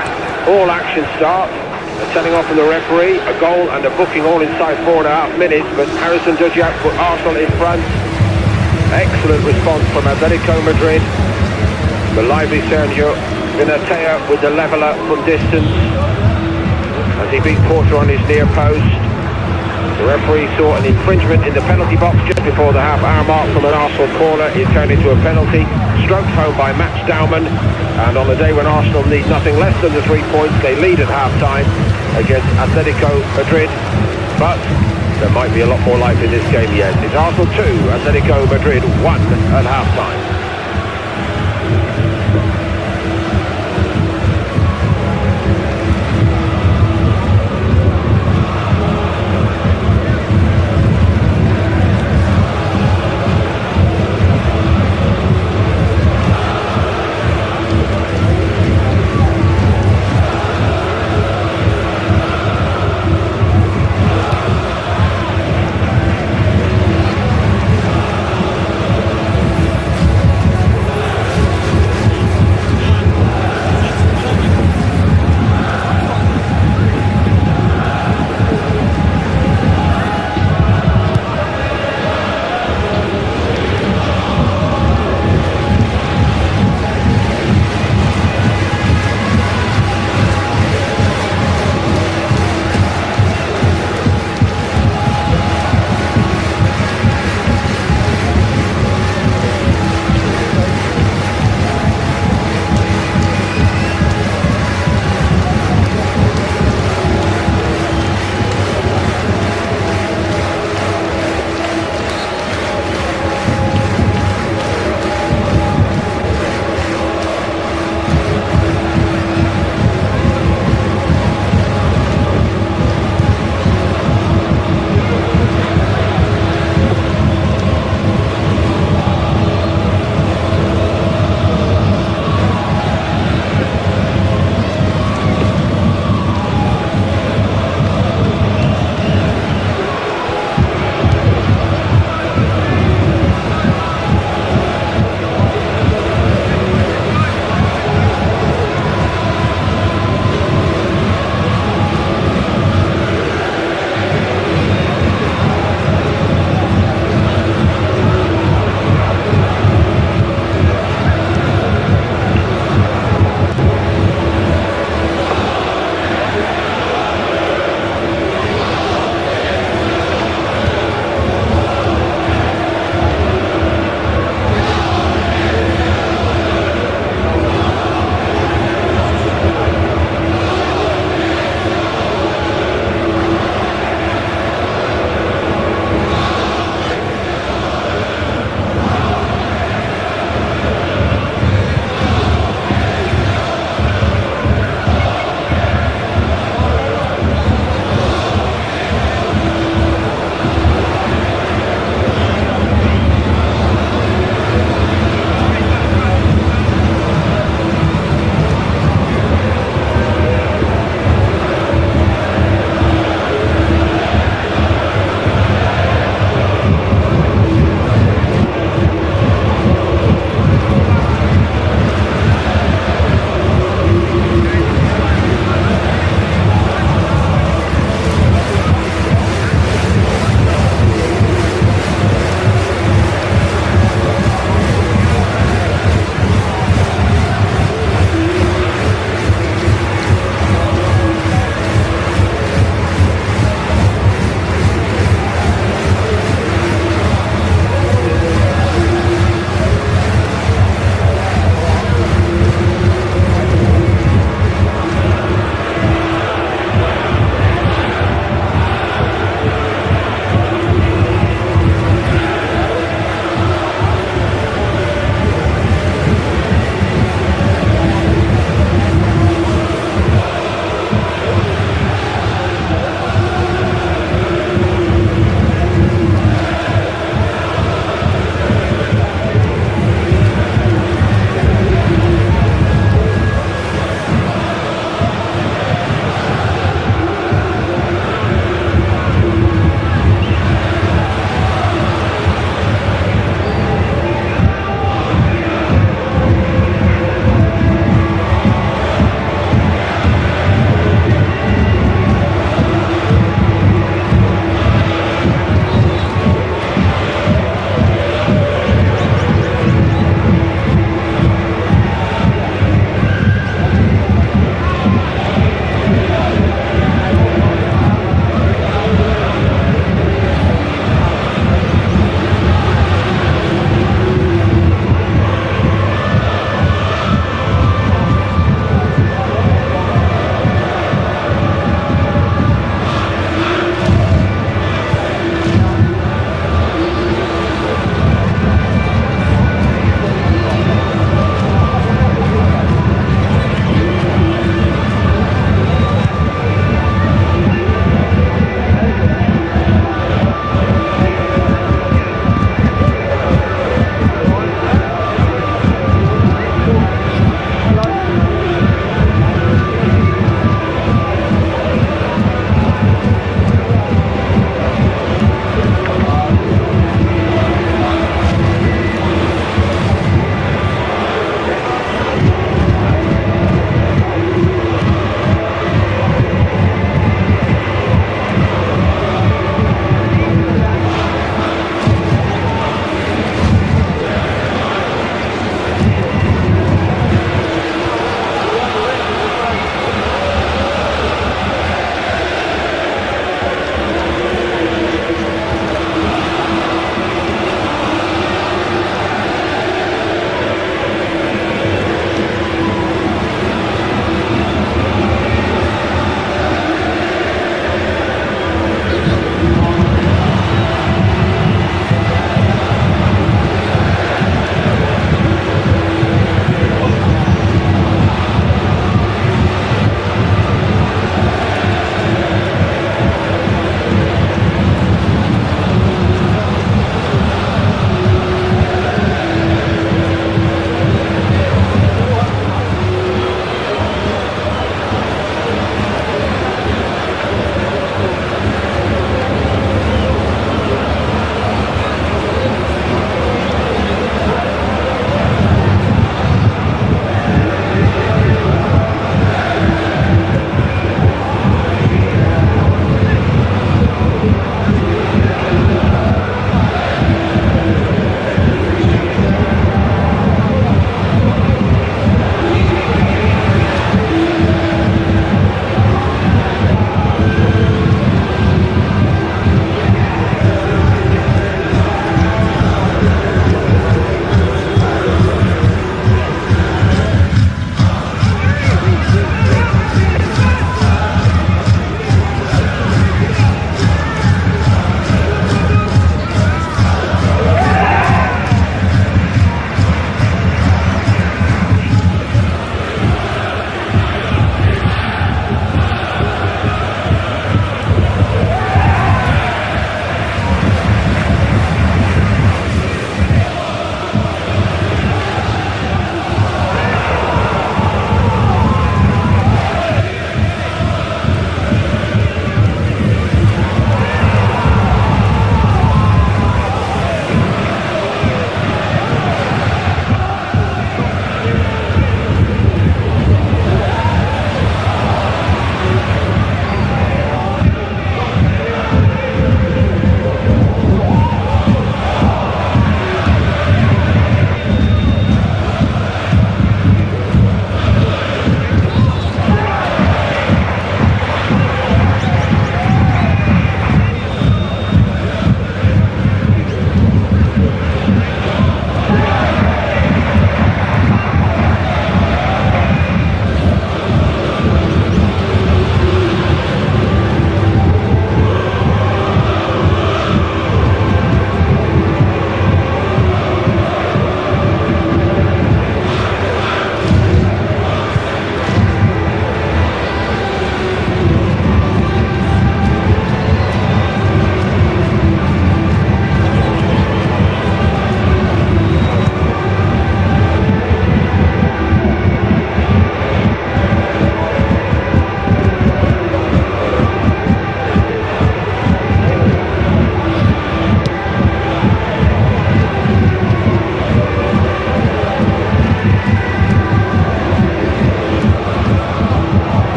all action starts, a telling off from the referee, a goal and a booking all inside 4.5 minutes, but Harrison Dudjia put Arsenal in front. Excellent response from Atletico Madrid. The lively Sergio Benatea with the leveller from distance as he beat Porter on his near post. The referee saw an infringement in the penalty box just before the half-hour mark from an Arsenal corner. It turned into a penalty, stroked home by Max Dauman. And on the day when Arsenal need nothing less than the 3 points, they lead at half-time against Atletico Madrid. But there might be a lot more life in this game yet. It's Arsenal 2, Atletico Madrid 1 at half-time.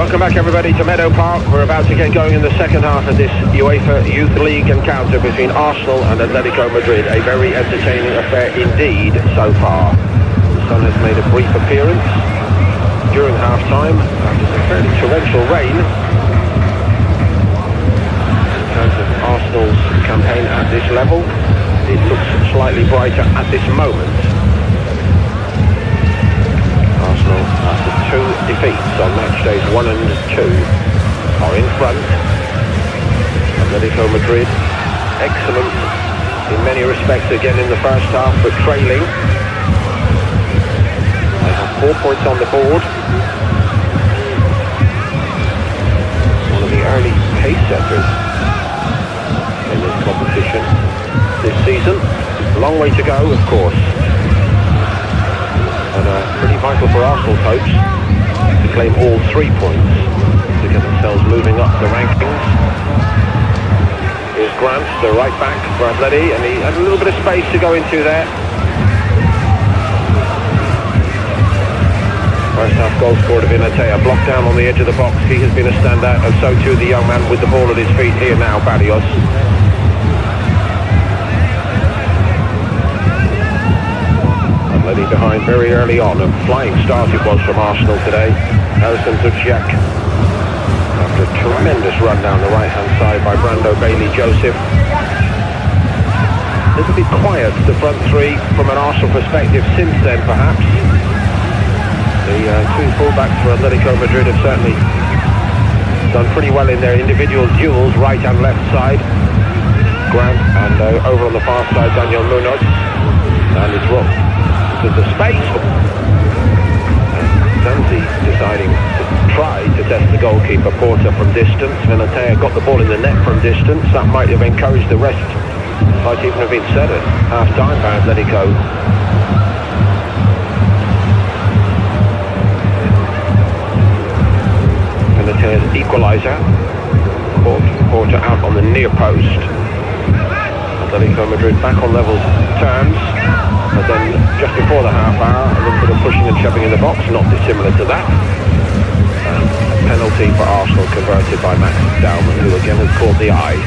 Welcome back everybody to Meadow Park. We're about to get going in the second half of this UEFA Youth League encounter between Arsenal and Atlético Madrid. A very entertaining affair indeed so far. The sun has made a brief appearance during half-time after some fairly torrential rain. In terms of Arsenal's campaign at this level, it looks slightly brighter at this moment. Arsenal, after 2 defeats on match days 1 and 2, are in front. Atlético Madrid, excellent in many respects again in the first half, but trailing. They have 4 points on the board. One of the early pace setters in this competition this season. A long way to go, of course. And pretty vital for Arsenal's hopes to claim all 3 points to get themselves moving up the rankings. Here's Grant, the right back for Atleti, and he had a little bit of space to go into there. First half goal scored of Mangata, blocked down on the edge of the box. He has been a standout, and so too the young man with the ball at his feet here now, Barrios. Atleti behind very early on. A flying start it was from Arsenal today. Harrison Zuciak, after a tremendous run down the right-hand side by Brando Bailey-Joseph. A little bit quiet, the front three, from an Arsenal perspective since then, perhaps. The 2 fullbacks for Atlético Madrid have certainly done pretty well in their individual duels, right and left side. Grant, and over on the far side, Daniel Munoz. And it's Rock. There's the space. Zanzi deciding to try to test the goalkeeper Porter from distance. Mangata got the ball in the net from distance. That might have encouraged the rest. Might even have been said at half-time by Atletico. Mangata's equaliser. Porter out on the near post. Atletico Madrid back on level terms. But then, just before the half hour, a little bit of pushing and shoving in the box, not dissimilar to that. A penalty for Arsenal converted by Max Dowman, who again has caught the eye.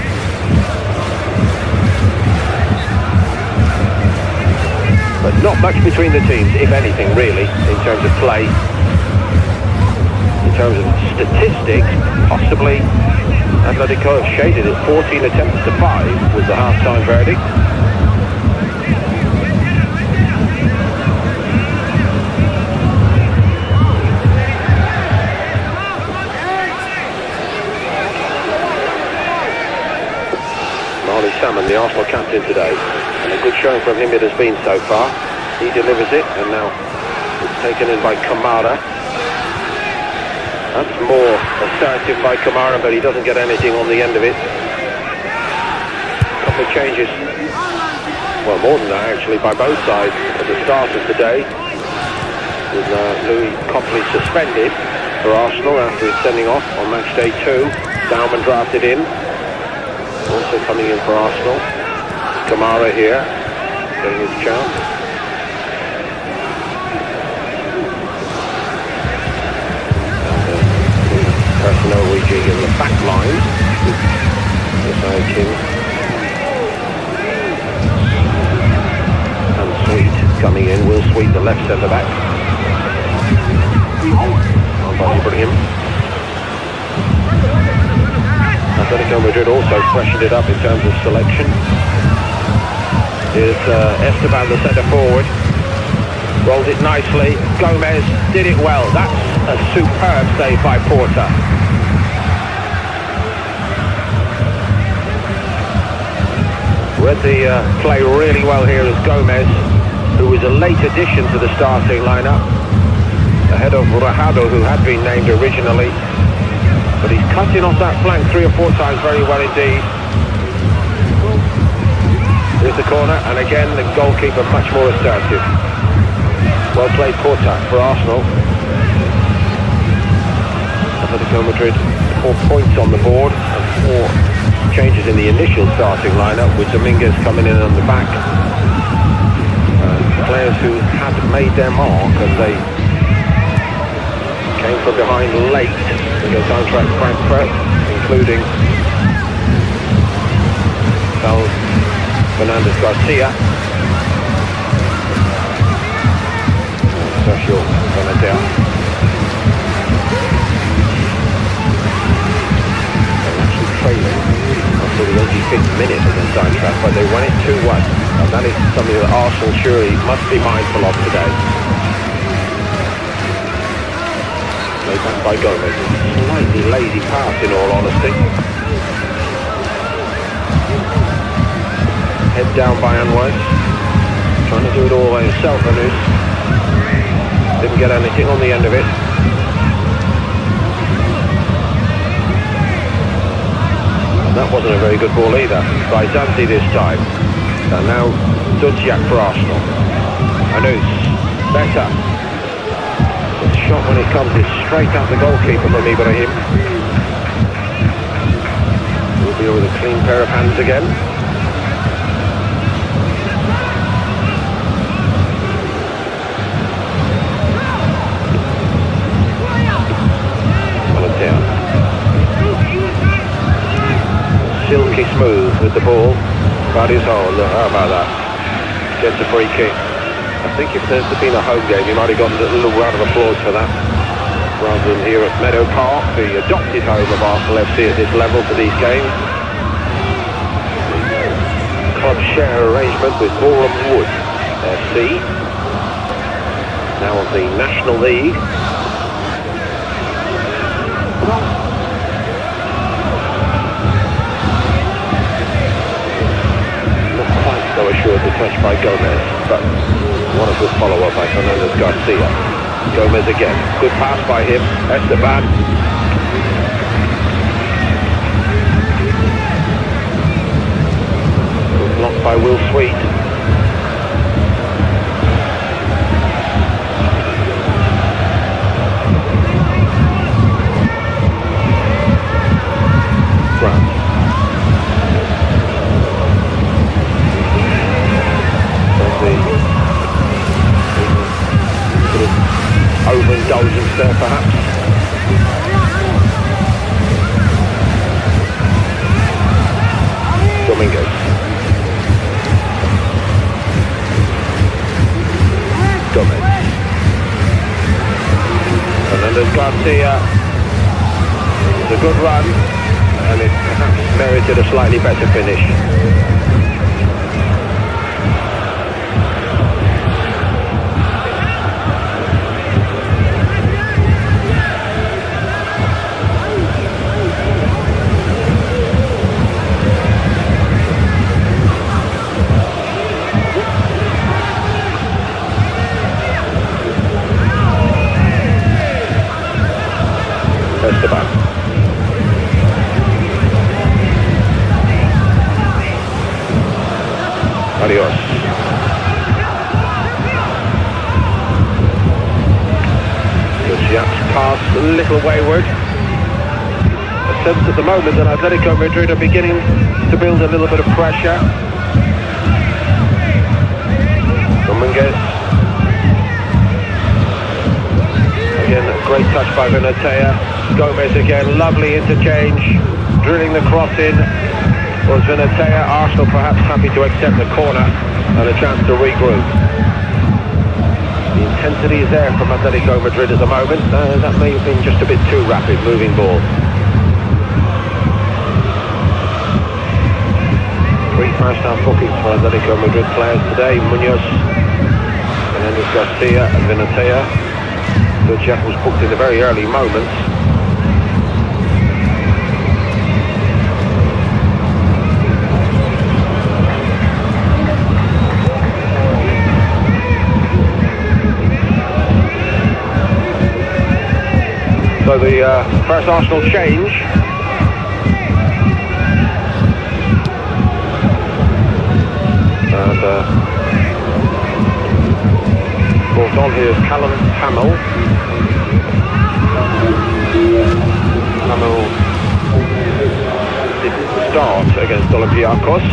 But not much between the teams, if anything, really, in terms of play. In terms of statistics, possibly Atletico have shaded it. 14 attempts to 5 was the half-time verdict. Salmon, the Arsenal captain today, and a good showing from him it has been so far. He delivers it, and now it's taken in by Kamara. That's more assertive by Kamara, but he doesn't get anything on the end of it. A couple of changes, well, more than that actually, by both sides at the start of the day, with Louis Copley suspended for Arsenal after his sending off on match day 2. Dowman drafted in. Also coming in for Arsenal, Kamara here, getting his chance. And personnel rejig in the back line. Josiah King. And Sweet coming in, Will Sweet, the left centre back. On by Ibrahim. Atlético Madrid also freshened it up in terms of selection. Here's Esteban, the centre forward. Rolled it nicely. Gomez did it well. That's a superb save by Porter. Read the play really well here as Gomez, who was a late addition to the starting lineup, ahead of Rajado, who had been named originally. But he's cutting off that flank 3 or 4 times very well indeed. Here's the corner, and again the goalkeeper much more assertive. Well played Porter for Arsenal. Atlético Madrid 4 points on the board, and 4 changes in the initial starting lineup, with Dominguez coming in on the back. Players who had made their mark as they came from behind late against Eintracht Frankfurt, including Fernandez Garcia, Sergio Benatia. They're actually trailing until the 85th minute against Eintracht, but they won it 2-1. And that is something that Arsenal surely must be mindful of today. Laid back by Gomez. Slightly lazy pass, in all honesty. Head down by Anwes. Trying to do it all by himself, Anus. Didn't get anything on the end of it. And that wasn't a very good ball either. By Zanzi this time. And now Dudziak for Arsenal. Anus. Better. The shot when it comes is straight at the goalkeeper from Ibrahim. We'll be with a clean pair of hands again. Silky smooth with the ball. Badizon, how about that? Gets a free kick. I think if there's been a home game, he might have gotten a little round of applause for that. Rather than here at Meadow Park, the adopted home of Arsenal FC at this level for these games. Club share arrangement with Borehamwood FC. Now of the National League. So assured the touch by Gomez, but what a good follow-up by Fernandez Garcia. Gomez again, good pass by him, Esteban. Good block by Will Sweet. Grant. Overindulgence there, perhaps. Dominguez. Gomez. Fernandez Garcia. It's a good run, and it perhaps merited a slightly better finish. Esteban. Adios. Dudziak's pass a little wayward. A sense at the moment that Atletico Madrid are beginning to build a little bit of pressure. Dominguez. Again, a great touch by Benatia. Gomez again, lovely interchange, drilling the cross in. Was Benatia. Arsenal perhaps happy to accept the corner and a chance to regroup. The intensity is there from Atletico Madrid at the moment. That may have been just a bit too rapid, moving ball. 3 first-half bookings for Atletico Madrid players today. Munoz, Fernandez Garcia and Benatia. Dudziak was booked in the very early moments. So the first Arsenal change. And brought on here is Callum Hamill. Hamill didn't start against Olympiacos.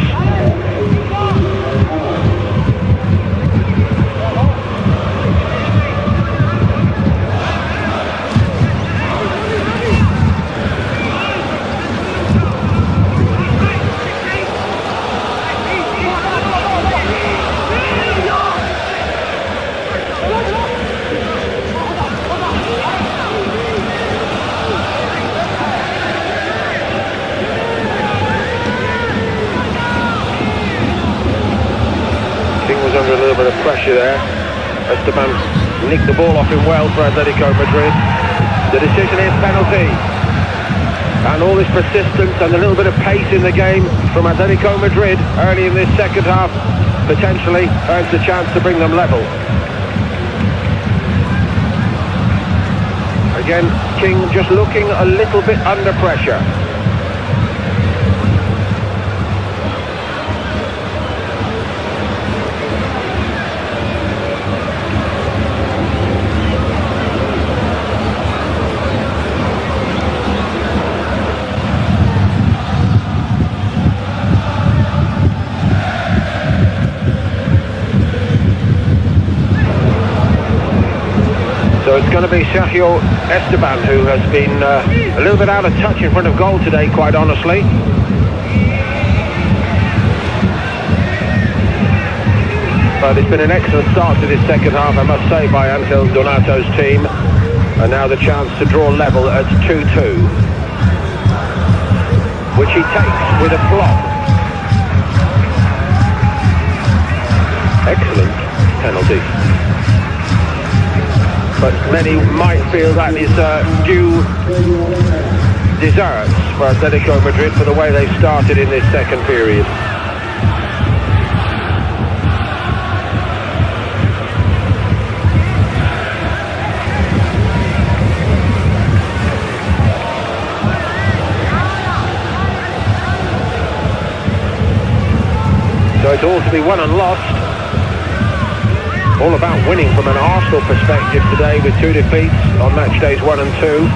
pressure there. Esteban nicked the ball off him well for Atlético Madrid. The decision is penalty. And all this persistence and a little bit of pace in the game from Atlético Madrid early in this second half potentially earns the chance to bring them level. Again, King just looking a little bit under pressure. So it's going to be Sergio Esteban who has been a little bit out of touch in front of goal today, quite honestly. But it's been an excellent start to this second half, I must say, by Angel Donato's team. And now the chance to draw level at 2-2, which he takes with a flop. Excellent penalty. But many might feel that is due deserts for Atlético Madrid for the way they started in this second period. So it's all to be won and lost. All about winning from an Arsenal perspective today with 2 defeats on match days 1 and 2.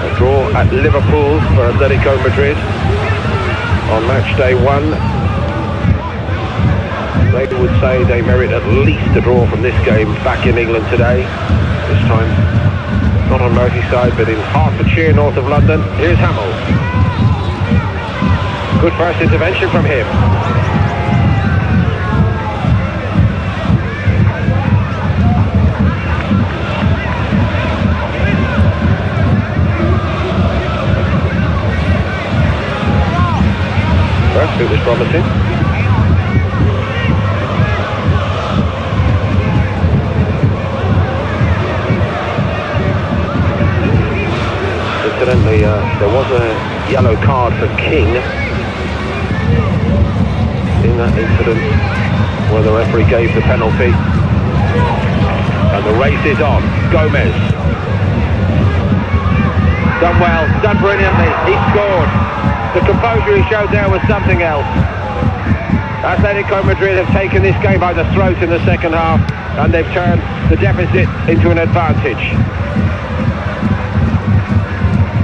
A draw at Liverpool for Atlético Madrid on match day 1. They would say they merit at least a draw from this game back in England today. This time not on Merseyside but in Hertfordshire, north of London. Here's Hamill. Good first intervention from him. It was promising. Incidentally, there was a yellow card for King in that incident where the referee gave the penalty. And the race is on. Gomez. Done well, done brilliantly. He scored. The composure he showed there was something else. Atlético Madrid have taken this game by the throat in the second half and they've turned the deficit into an advantage.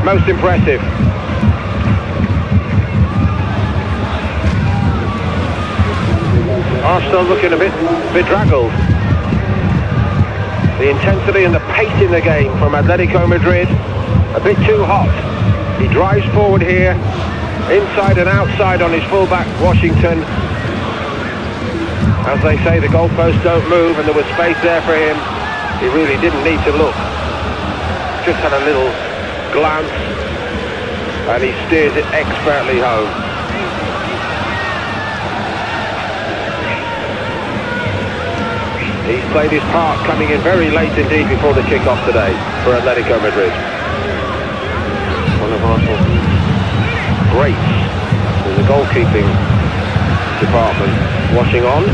Most impressive. Arsenal looking a bit bedraggled. The intensity and the pace in the game from Atlético Madrid, a bit too hot. He drives forward here, inside and outside on his fullback, Washington. As they say, the goalposts don't move and there was space there for him. He really didn't need to look. Just had a little glance and he steers it expertly home. He's played his part, coming in very late indeed before the kick-off today for Atlético Madrid. One of Arsenal's greats in the goalkeeping department watching on.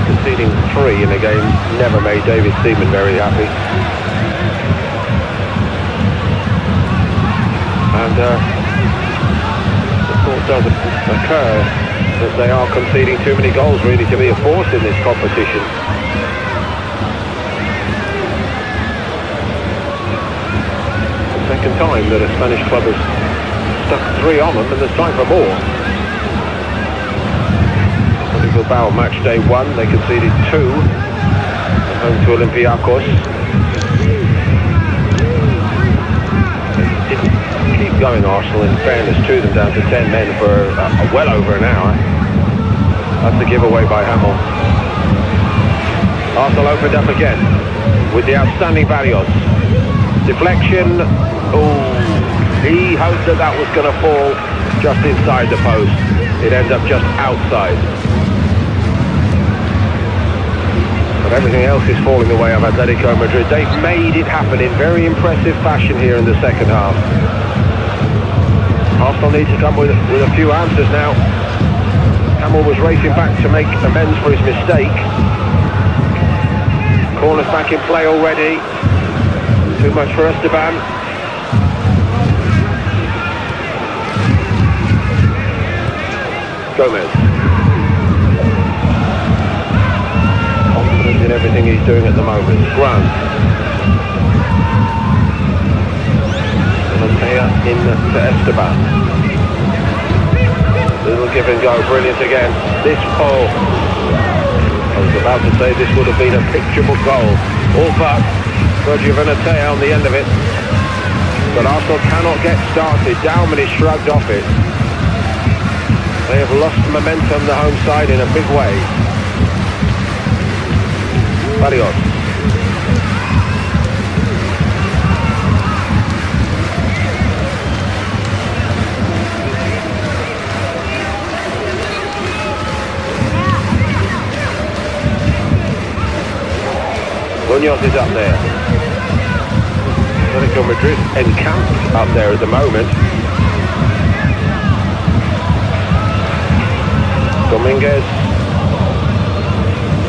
Conceding 3 in a game never made David Seaman very happy. And the thought does occur that they are conceding too many goals really to be a force in this competition. The second time that a Spanish club has stuck 3 on them and there's time for more. Bilbao match day 1, they conceded 2 at home to Olympiacos. They didn't keep going, Arsenal, in fairness to them, down to 10 men for well over an hour. That's a giveaway by Hamill. Arsenal opened up again with the outstanding Barrios. Deflection. Oh, he hoped that that was going to fall just inside the post. it ends up just outside. But everything else is falling the way of Atlético Madrid. They've made it happen in very impressive fashion here in the second half. Arsenal need to come with a few answers now. Hamill was racing back to make amends for his mistake. Corner's back in play already. Too much for Esteban. Gomez. Confident in everything he's doing at the moment. Grant. In to Esteban. Little give and go, brilliant again. This ball, I was about to say this would have been a picture book goal. All but Sergio Benatea on the end of it. But Arsenal cannot get started. Dauman is shrugged off it. They have lost momentum, the home side, in a big way. Barrios. Munoz is up there. Atlético Madrid encamped up there at the moment. Dominguez.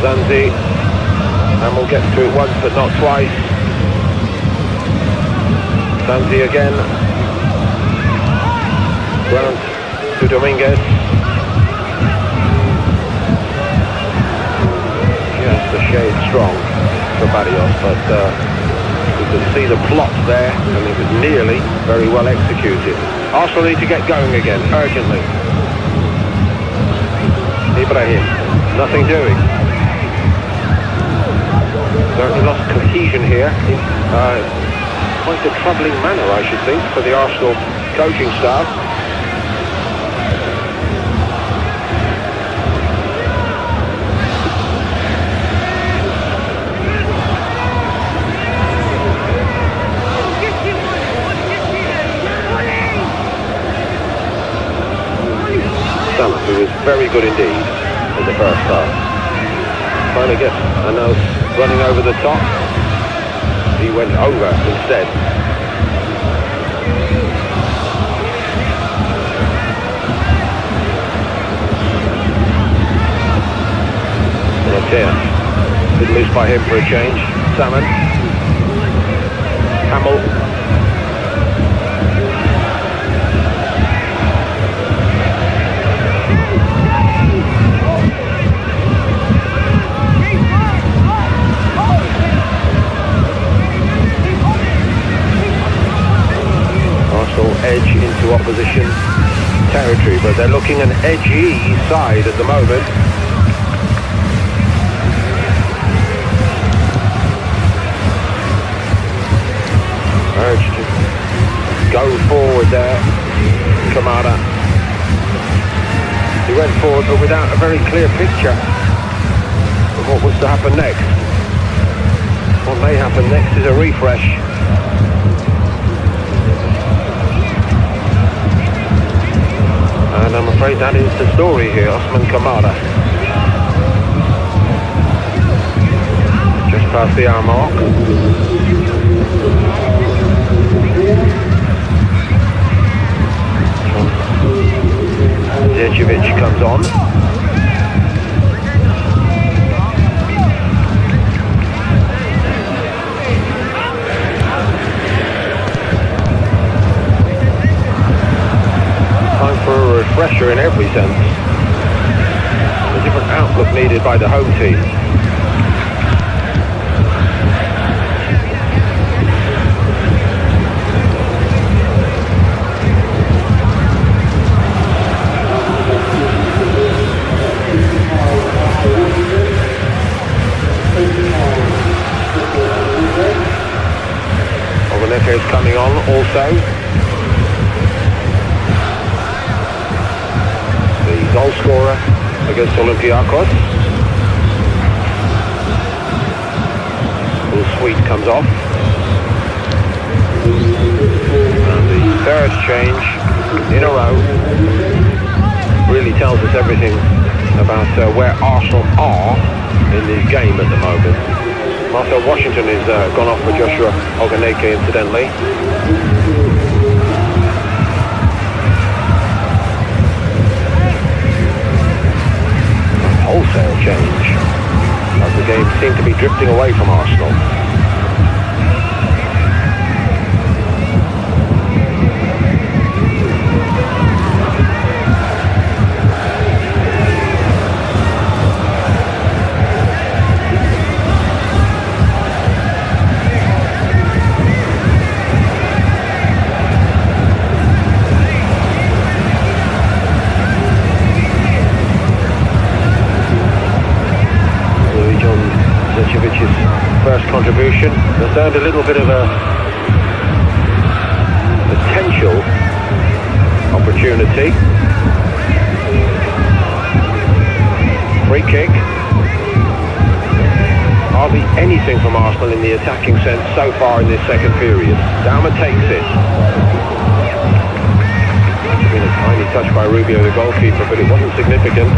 Zanzi. Hamill gets to it once but not twice. Zanzi again. Grant to Dominguez. Just a shade strong for Barrios, but you could see the plot there, and it was nearly very well executed. Arsenal need to get going again, urgently. Ibrahim, nothing doing. Certainly lost cohesion here in quite a troubling manner, I should think, for the Arsenal coaching staff. Who was very good indeed in the first half. Trying to get a nose running over the top. He went over instead. Good loose by him for a change. Salmon. Hamill. Edge into opposition territory, but they're looking an edgy side at the moment. Urged to go forward there, Kamada. He went forward but without a very clear picture of what was to happen next. What may happen next is a refresh. And I'm afraid that is the story here, Osman Kamada. Just past the hour mark. Zirkovic comes on. For a refresher in every sense. A different outlook needed by the home team. Obaneke is coming on also. Goal scorer against Olympiacos. Will Sweet comes off. And the third change in a row really tells us everything about where Arsenal are in the game at the moment. Marcel Washington has gone off for Joshua Oganeke, incidentally. A wholesale change as the game seemed to be drifting away from Arsenal. First contribution has earned a little bit of a potential opportunity. Free kick. Hardly anything from Arsenal in the attacking sense so far in this second period. Daumann takes it. It's been a tiny touch by Rubio, the goalkeeper, but it wasn't significant.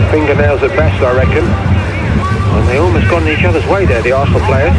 Fingernails at best, I reckon. And they almost got in each other's way there, the Arsenal players.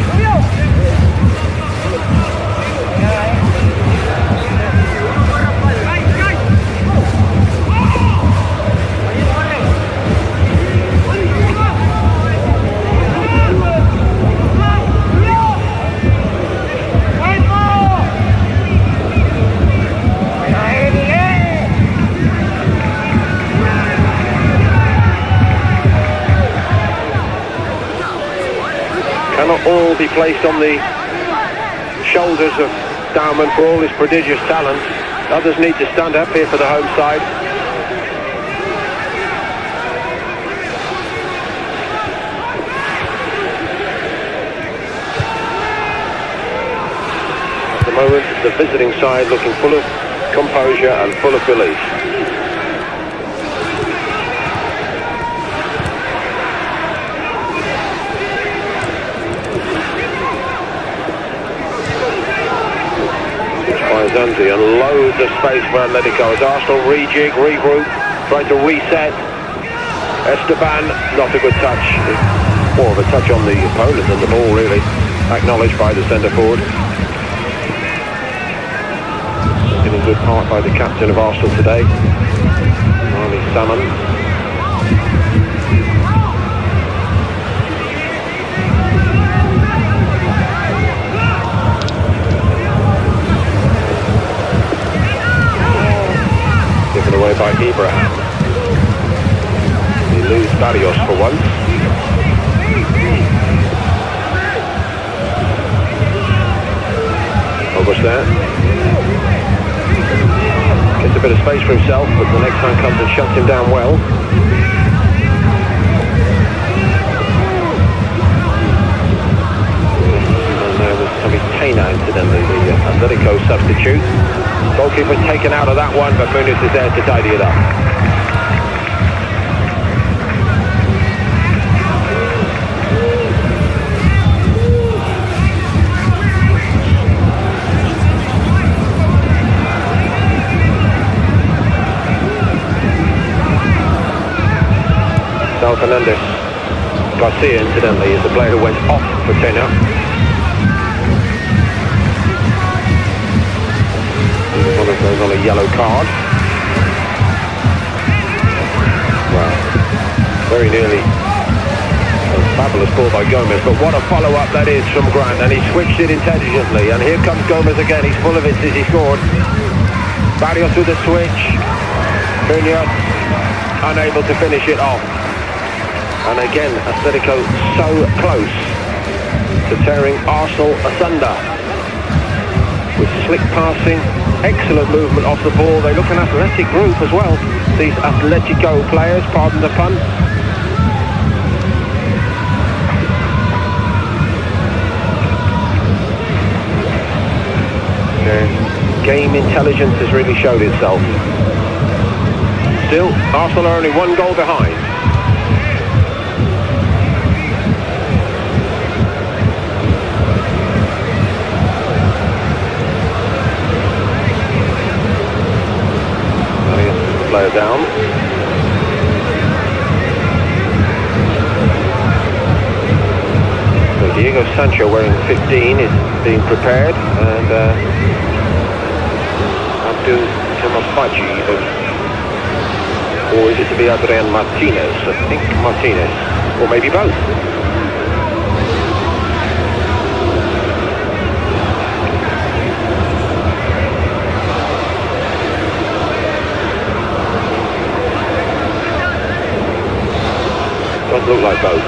Cannot all be placed on the shoulders of Daumann for all his prodigious talent. Others need to stand up here for the home side. At the moment, the visiting side looking full of composure and full of belief. Zanzi, and loads of space for Atletico as Arsenal rejig, regroup, trying to reset. Esteban, not a good touch. More of a touch on the opponent than the ball, really. Acknowledged by the centre forward. In a good part by the captain of Arsenal today, Marley Salmon. Given away by Ibrahim. They lose Barrios for once. Augustin gets a bit of space for himself, but the next man comes and shuts him down well. And there was Tommy Taina, incidentally, the Atletico substitute. Goalkeeper taken out of that one, but Muniz is there to tidy it up. Sal Fernandez Garcia, incidentally, is the player who went off for Taina. One of those on a yellow card. Well, very nearly a fabulous ball by Gomez, but what a follow-up that is from Grant, and he switched it intelligently, and here comes Gomez again. He's full of it since he scored. Barrios with the switch. Cunha unable to finish it off. And again, Atletico so close to tearing Arsenal asunder. With slick passing, excellent movement off the ball. They look an athletic group as well, these Atletico players, pardon the pun. Their game intelligence has really showed itself. Still, Arsenal are only one goal behind. down. So Diego Sancho, wearing 15, is being prepared, and Abdul Tamafaji, or is it to be Adrian Martinez? I think Martinez, or maybe both. Does look like both.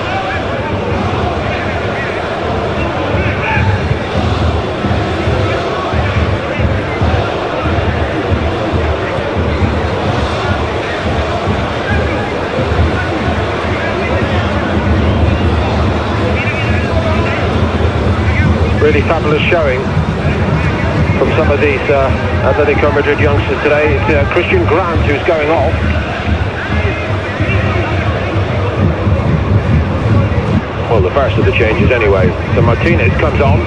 Really fabulous showing from some of these Atletico Madrid youngsters today. It's Christian Grant who's going off. Well, the first of the changes anyway. So Martinez comes on.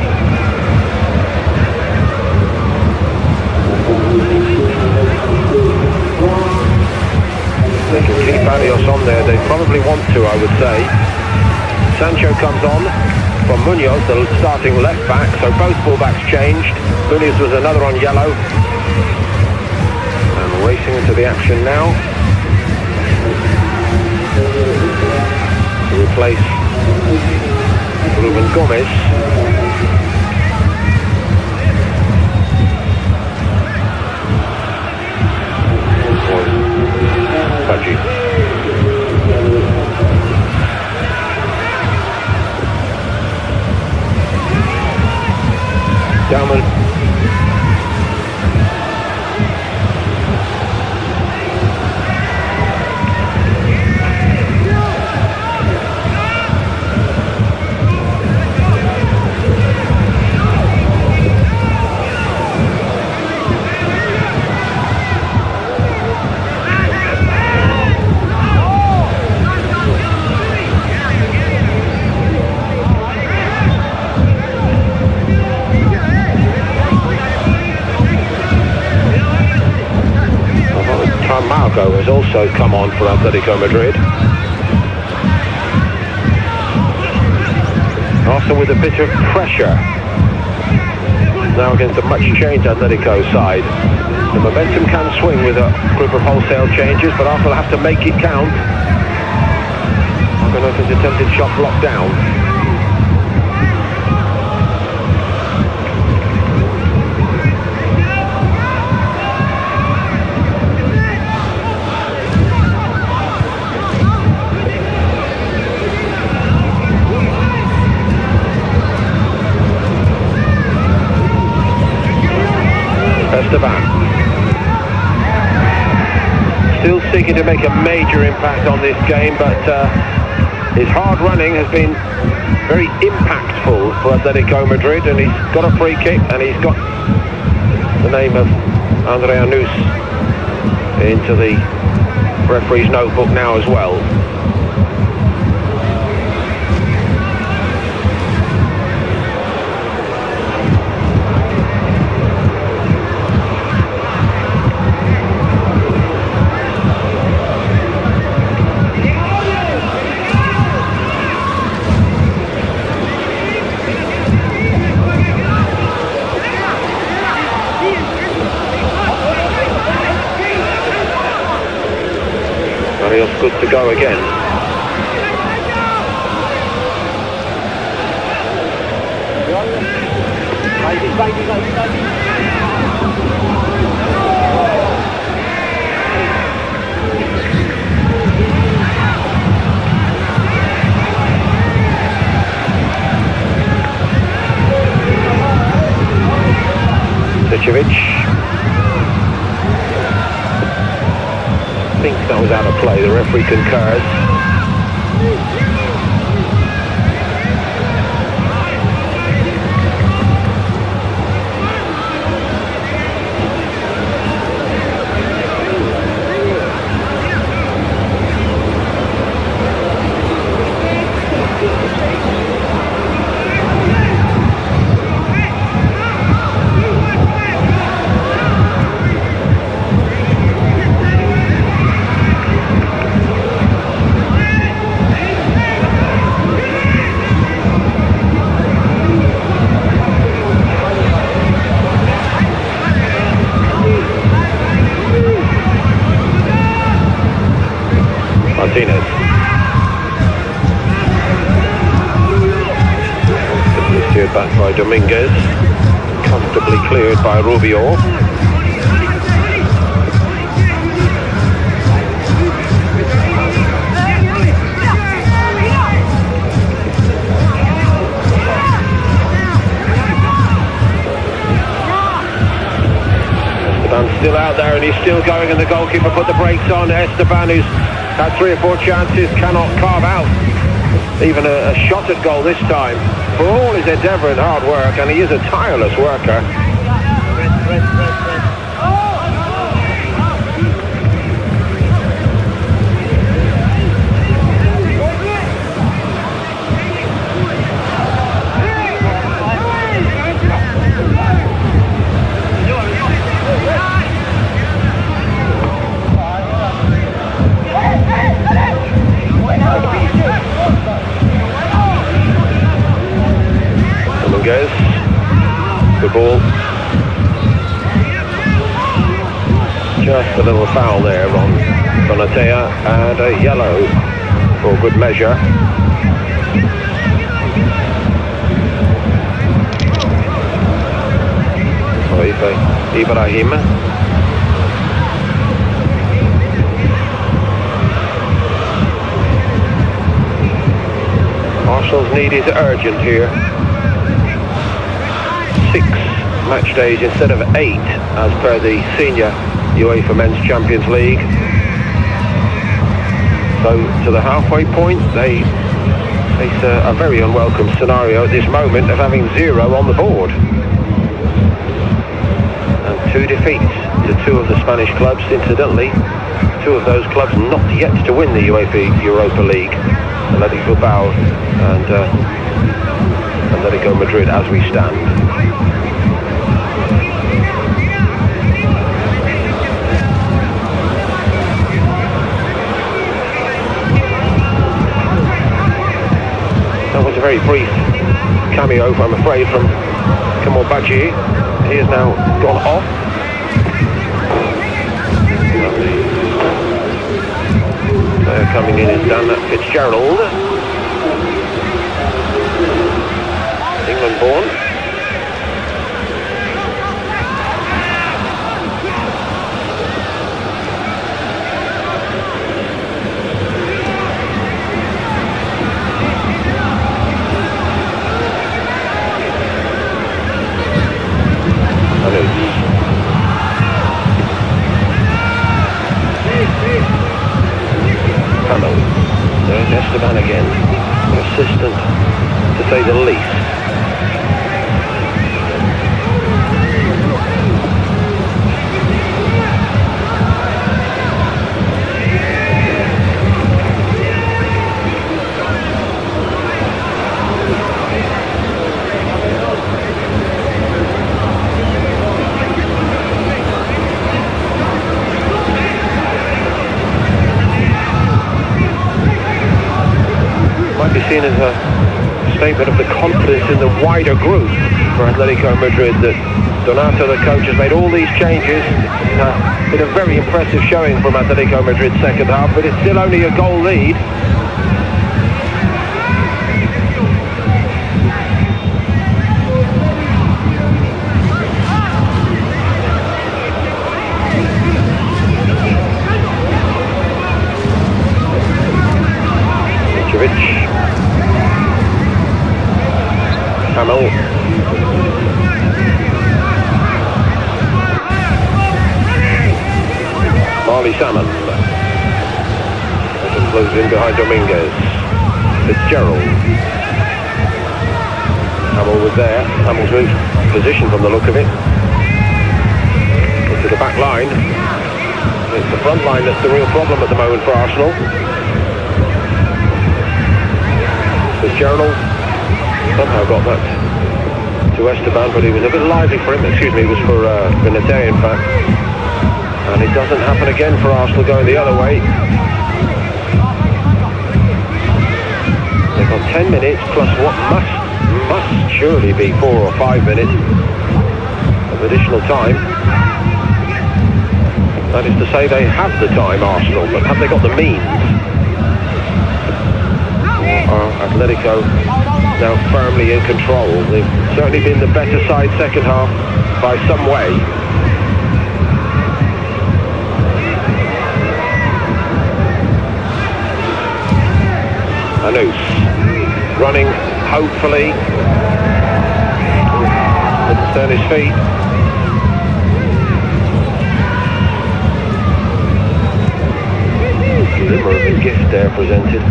They can keep Barrios on there. They probably want to, I would say. Sancho comes on from Munoz, the starting left back. So both fullbacks changed. Munoz was another on yellow. And racing into the action now. To replace Ruben Gomez. Fudgy. Dalman. Has also come on for Atletico Madrid. Also with a bit of pressure now against a much changed Atletico side. The momentum can swing with a group of wholesale changes, but Arsenal have to make it count. I don't know if his attempted shot blocked down. Still seeking to make a major impact on this game, but his hard running has been very impactful for Atletico Madrid, and he's got a free kick, and he's got the name of Andrea Nus into the referee's notebook now as well. Good to go again. Sicevic. I think that was out of play. The referee concurs. Dominguez, comfortably cleared by Rubio. Esteban's still out there and he's still going, and the goalkeeper put the brakes on. Esteban, who's had 3 or 4 chances, cannot carve out even a shot at goal this time, for all his endeavour and hard work, and he is a tireless worker. Good ball. Just a little foul there on Bonatea, and a yellow for good measure. Ibrahim. Arsenal's need is urgent here. 6 match days instead of 8 as per the senior UEFA Men's Champions League. So to the halfway point they face a very unwelcome scenario at this moment of having 0 on the board. And 2 defeats to 2 of the Spanish clubs, incidentally. 2 of those clubs not yet to win the UEFA Europa League. Athletic Bilbao and Atlético Madrid as we stand. That was a very brief cameo, I'm afraid, from Kamal Badji. He has now gone off. Player coming in is Dan Fitzgerald. England born. There's Esteban again, persistent to say the least. Seen as a statement of the confidence in the wider group for Atlético Madrid that Donato, the coach, has made all these changes. Been a very impressive showing from Atlético Madrid's second half, but it's still only a goal lead. Hamel. Marley Salmon. That flows in behind Dominguez. Fitzgerald. Hamel was there. Hamel's moved position from the look of it. Into the back line. It's the front line that's the real problem at the moment for Arsenal. Fitzgerald somehow got that to Esteban, but he was a bit lively for him. Excuse me, it was for Bonatea, in fact. And it doesn't happen again for Arsenal going the other way. They've got 10 minutes plus what must surely be 4 or 5 minutes of additional time. That is to say, they have the time, Arsenal, but have they got the means? Or Atletico now firmly in control. They've certainly been the better side second half by some way. Anus running hopefully. Didn't turn his feet. Glimmer of a gift there presented.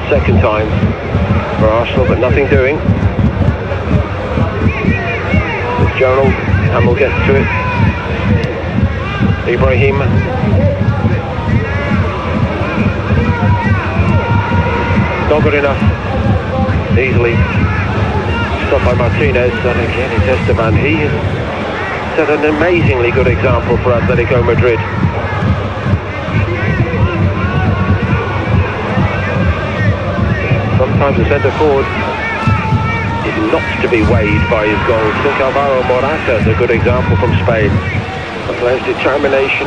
Second time for Arsenal, but nothing doing. Gerald, and we'll get to it. Ibrahim. Not good enough. Easily stopped by Martinez, and again it's Esteban. He set an amazingly good example for Atlético Madrid. Sometimes the centre forward is not to be weighed by his goals. Think Alvaro Morata is a good example from Spain. A player's determination,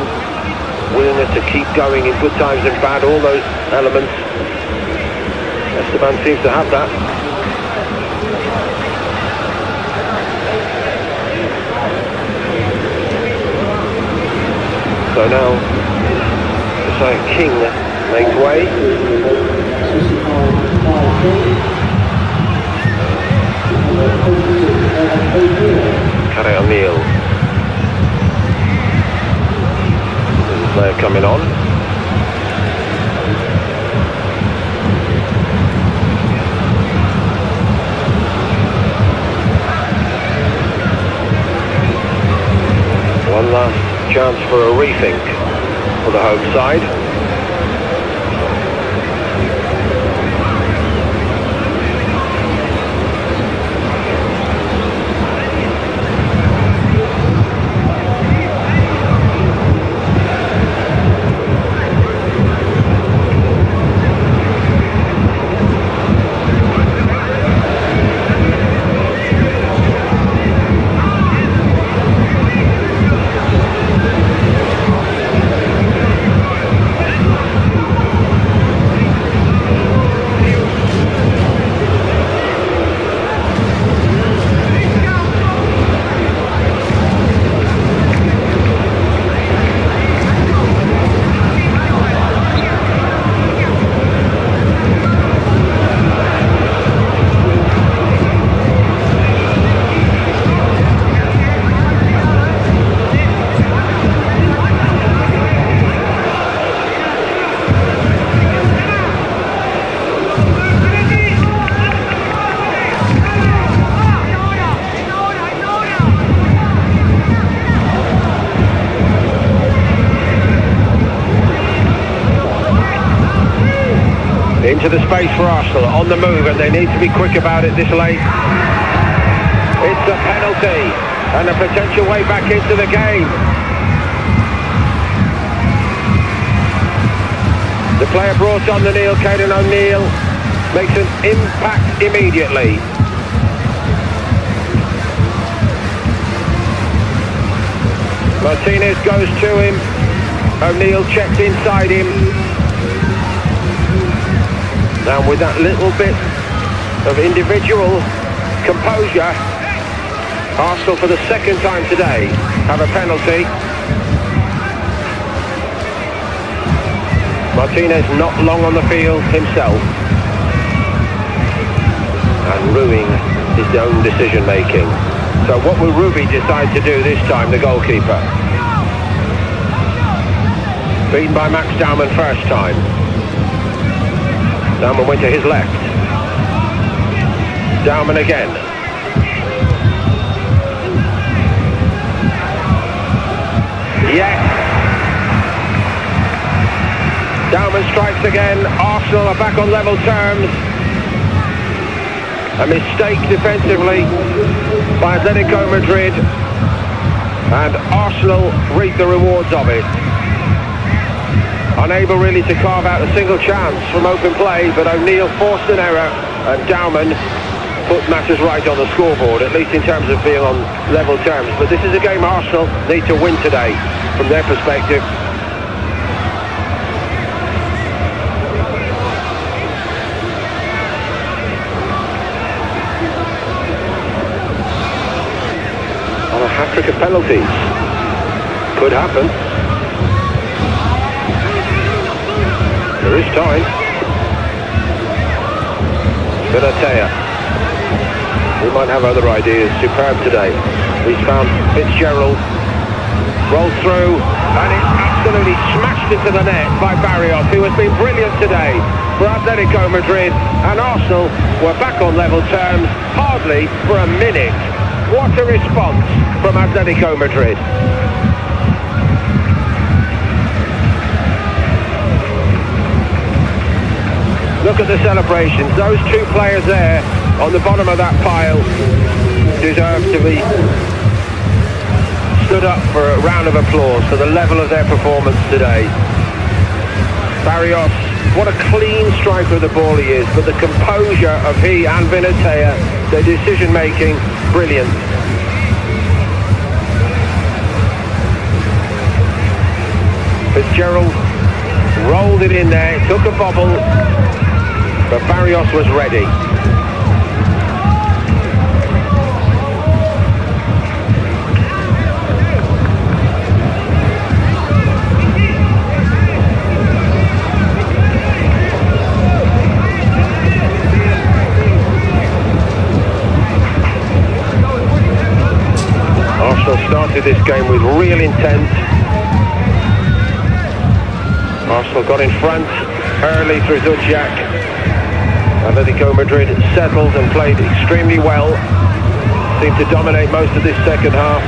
willingness to keep going in good times and bad, all those elements. Esteban seems to have that. So now, Josiah King makes way. Carey O'Neill. There's a player coming on. One last chance for a rethink for the home side. Into the space for Arsenal, on the move, and they need to be quick about it this late. It's a penalty and a potential way back into the game. The player brought on the kneel, Carey O'Neill, makes an impact immediately. Martinez goes to him, O'Neill checks inside him. Now with that little bit of individual composure, Arsenal for the second time today have a penalty. Martinez not long on the field himself and ruining his own decision making. So what will Ruby decide to do this time, the goalkeeper? Beaten by Max Daumann first time. Daumann went to his left. Daumann again. Yes. Daumann strikes again. Arsenal are back on level terms. A mistake defensively by Atlético Madrid, and Arsenal reap the rewards of it. Unable really to carve out a single chance from open play, but O'Neill forced an error and Daumann put matters right on the scoreboard, at least in terms of being on level terms. But this is a game Arsenal need to win today, from their perspective. and a hat-trick of penalties. Could happen. There is time. Benatea. We might have other ideas. Superb today. He's found Fitzgerald. Rolls through, and it's absolutely smashed into the net by Barrios, who has been brilliant today for Atlético Madrid, and Arsenal were back on level terms, hardly for a minute. What a response from Atlético Madrid. Look at the celebrations. Those two players there on the bottom of that pile deserve to be stood up for a round of applause for the level of their performance today. Barrios, what a clean striker of the ball he is, but the composure of he and Benatea, their decision making, brilliant. Fitzgerald rolled it in there, took a bobble, but Barrios was ready. Arsenal started this game with real intent. Arsenal got in front early through Dudziak. Atlético Madrid settled and played extremely well. Seemed to dominate most of this second half.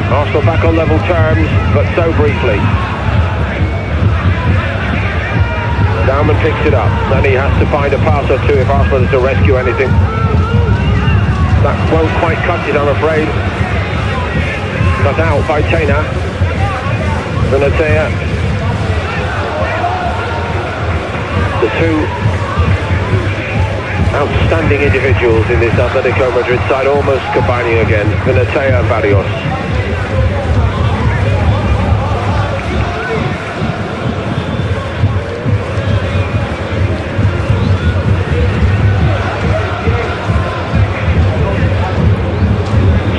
Arsenal back on level terms, but so briefly. Daumann picks it up, and he has to find a pass or two if Arsenal is to rescue anything. That won't quite cut it, I'm afraid. Cut out by Tena. Benatea. The two outstanding individuals in this Atlético Madrid side almost combining again. Benatea and Barrios.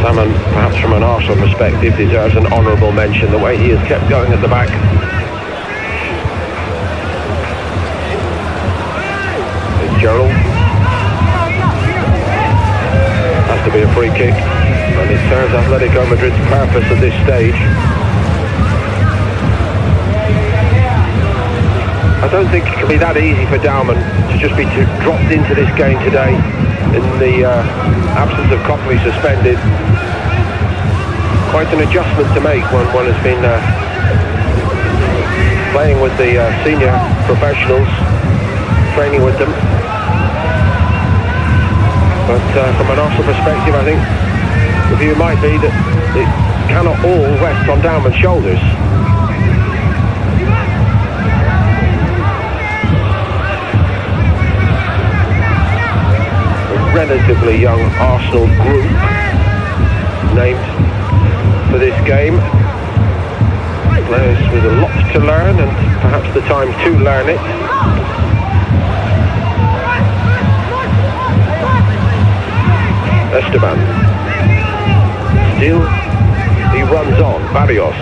Salmon, perhaps from an Arsenal perspective, deserves an honourable mention, the way he has kept going at the back. Fitzgerald. Has to be a free kick, and it serves Atlético Madrid's purpose at this stage. I don't think it can be that easy for Daumann to just be dropped into this game today in the absence of Copley suspended. Quite an adjustment to make when one has been playing with the senior professionals, training with them. But from an Arsenal perspective, I think the view might be that it cannot all rest on Daumann's shoulders. A relatively young Arsenal group named for this game. Players with a lot to learn, and perhaps the time to learn it. Esteban. Still, he runs on. Barrios.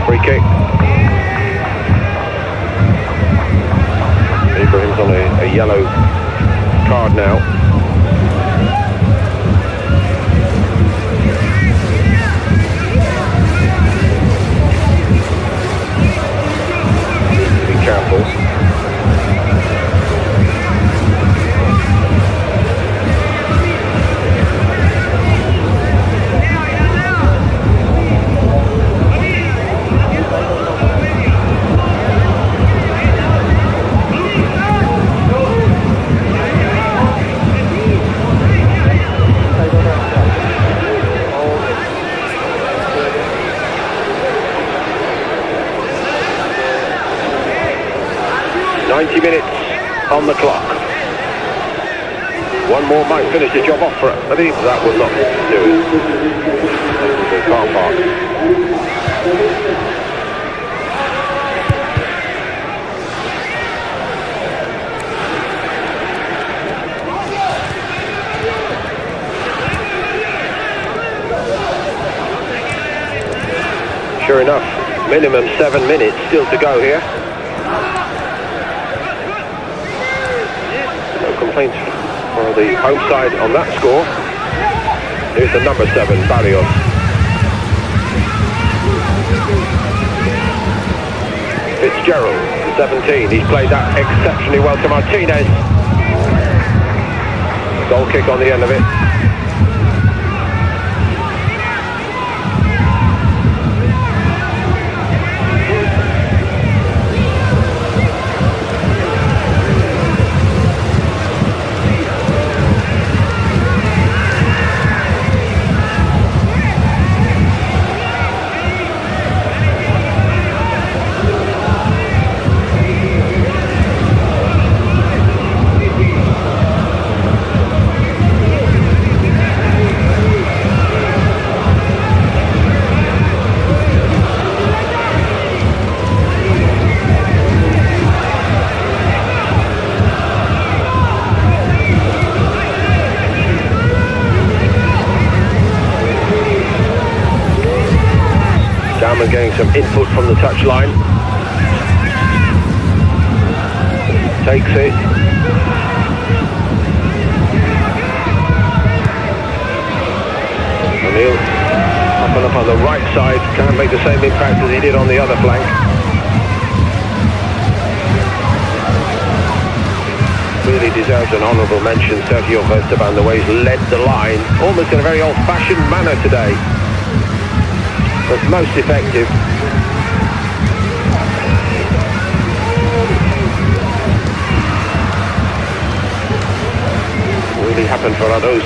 Free kick. Ibrahim's on a yellow card now. Be careful. Minutes on the clock. One more might finish the job off for it. I think that will not do it. The car park. Sure enough, minimum 7 minutes still to go here. No complaints for the home side on that score. Here's the number 7, Barrios. Fitzgerald, 17. He's played that exceptionally well to Martinez. Goal kick on the end of it. And getting some input from the touchline. Takes it. O'Neill up and up on the right side. Can't make the same impact as he did on the other flank. Really deserves an honourable mention, Sergio Verstappen, the way he's led the line, almost in a very old-fashioned manner today. But most effective. Really happened for others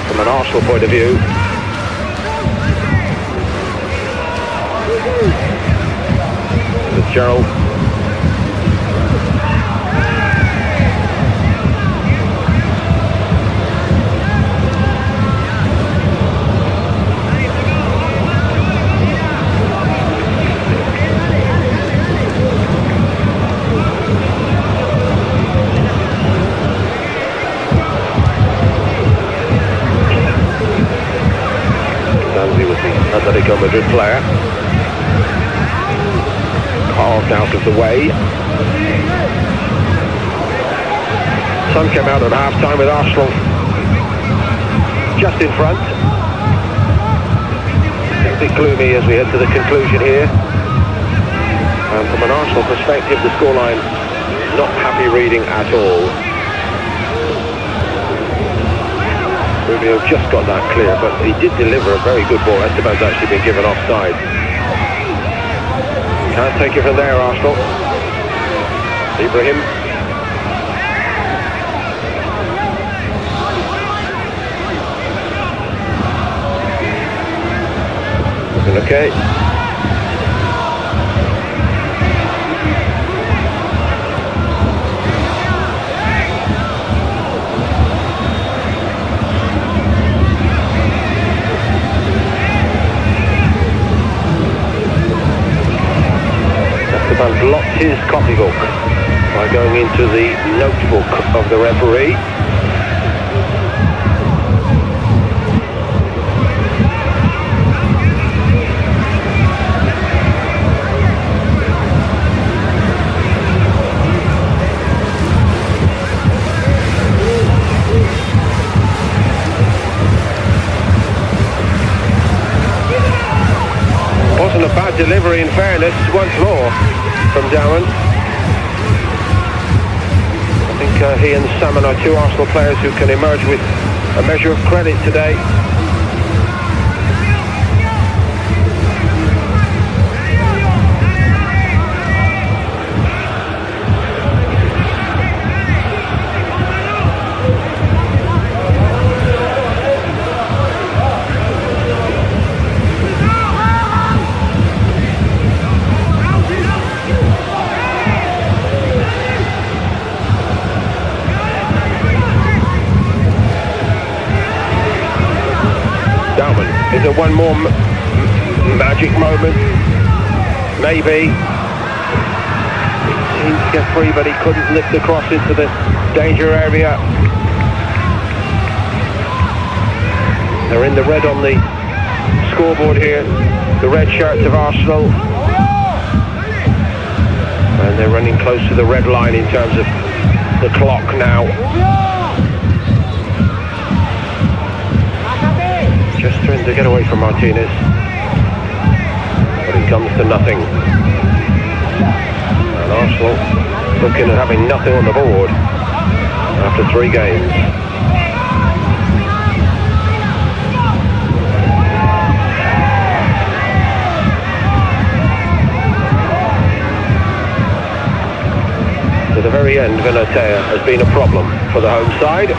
from an Arsenal point of view. Fitzgerald. Atlético Madrid player, carved out of the way. Sun came out at half-time with Arsenal just in front. A bit gloomy as we head to the conclusion here. And from an Arsenal perspective, the scoreline not happy reading at all. Rubio just got that clear, but he did deliver a very good ball. Esteban's actually been given offside. Can't take it from there, Arsenal. Ibrahim. Looking okay. Blocked his copybook by going into the notebook of the referee. Wasn't a bad delivery in fairness, once more, from Darwin. I think he and Salmon are two Arsenal players who can emerge with a measure of credit today. Is there one more magic moment? Maybe. He seemed to get free, but he couldn't lift the cross into the danger area. They're in the red on the scoreboard here, the red shirts of Arsenal. And they're running close to the red line in terms of the clock now. Just trying to get away from Martinez. But it comes to nothing. And Arsenal looking at having nothing on the board after 3 games. To the very end, Mangata has been a problem for the home side.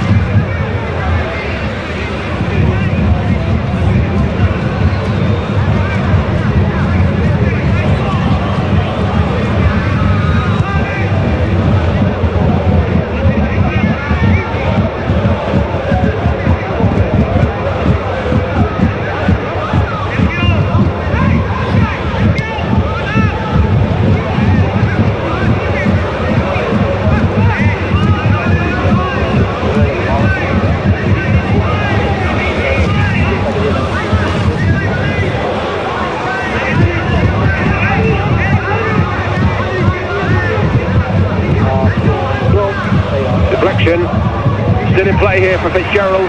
Still in play here for Fitzgerald.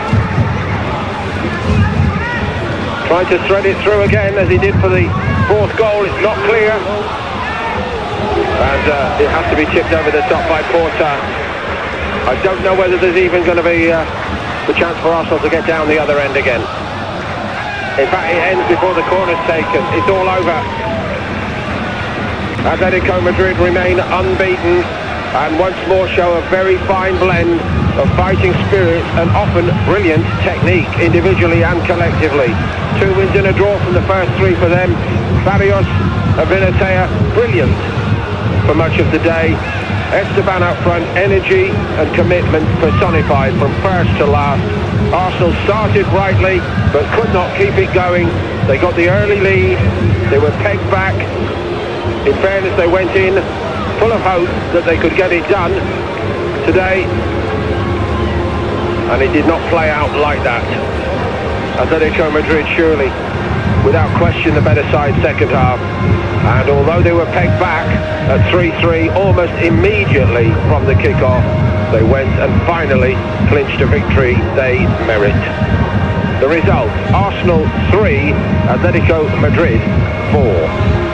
Trying to thread it through again as he did for the 4th goal. It's not clear. And it has to be tipped over the top by Porter. I don't know whether there's even going to be the chance for Arsenal to get down the other end again. In fact, it ends before the corner's taken. It's all over. Atlético Madrid remain unbeaten and once more show a very fine blend of fighting spirit and often brilliant technique individually and collectively. 2 wins and a draw from the first 3 for them. Barrios and Mangata brilliant for much of the day. Esteban up front, energy and commitment personified from first to last. Arsenal started brightly but could not keep it going. They got the early lead, they were pegged back. In fairness, they went in full of hope that they could get it done today, and it did not play out like that. Atlético Madrid surely, without question, the better side second half, and although they were pegged back at 3-3 almost immediately from the kick-off, they went and finally clinched a victory they merit. The result, Arsenal 3, Atlético Madrid 4.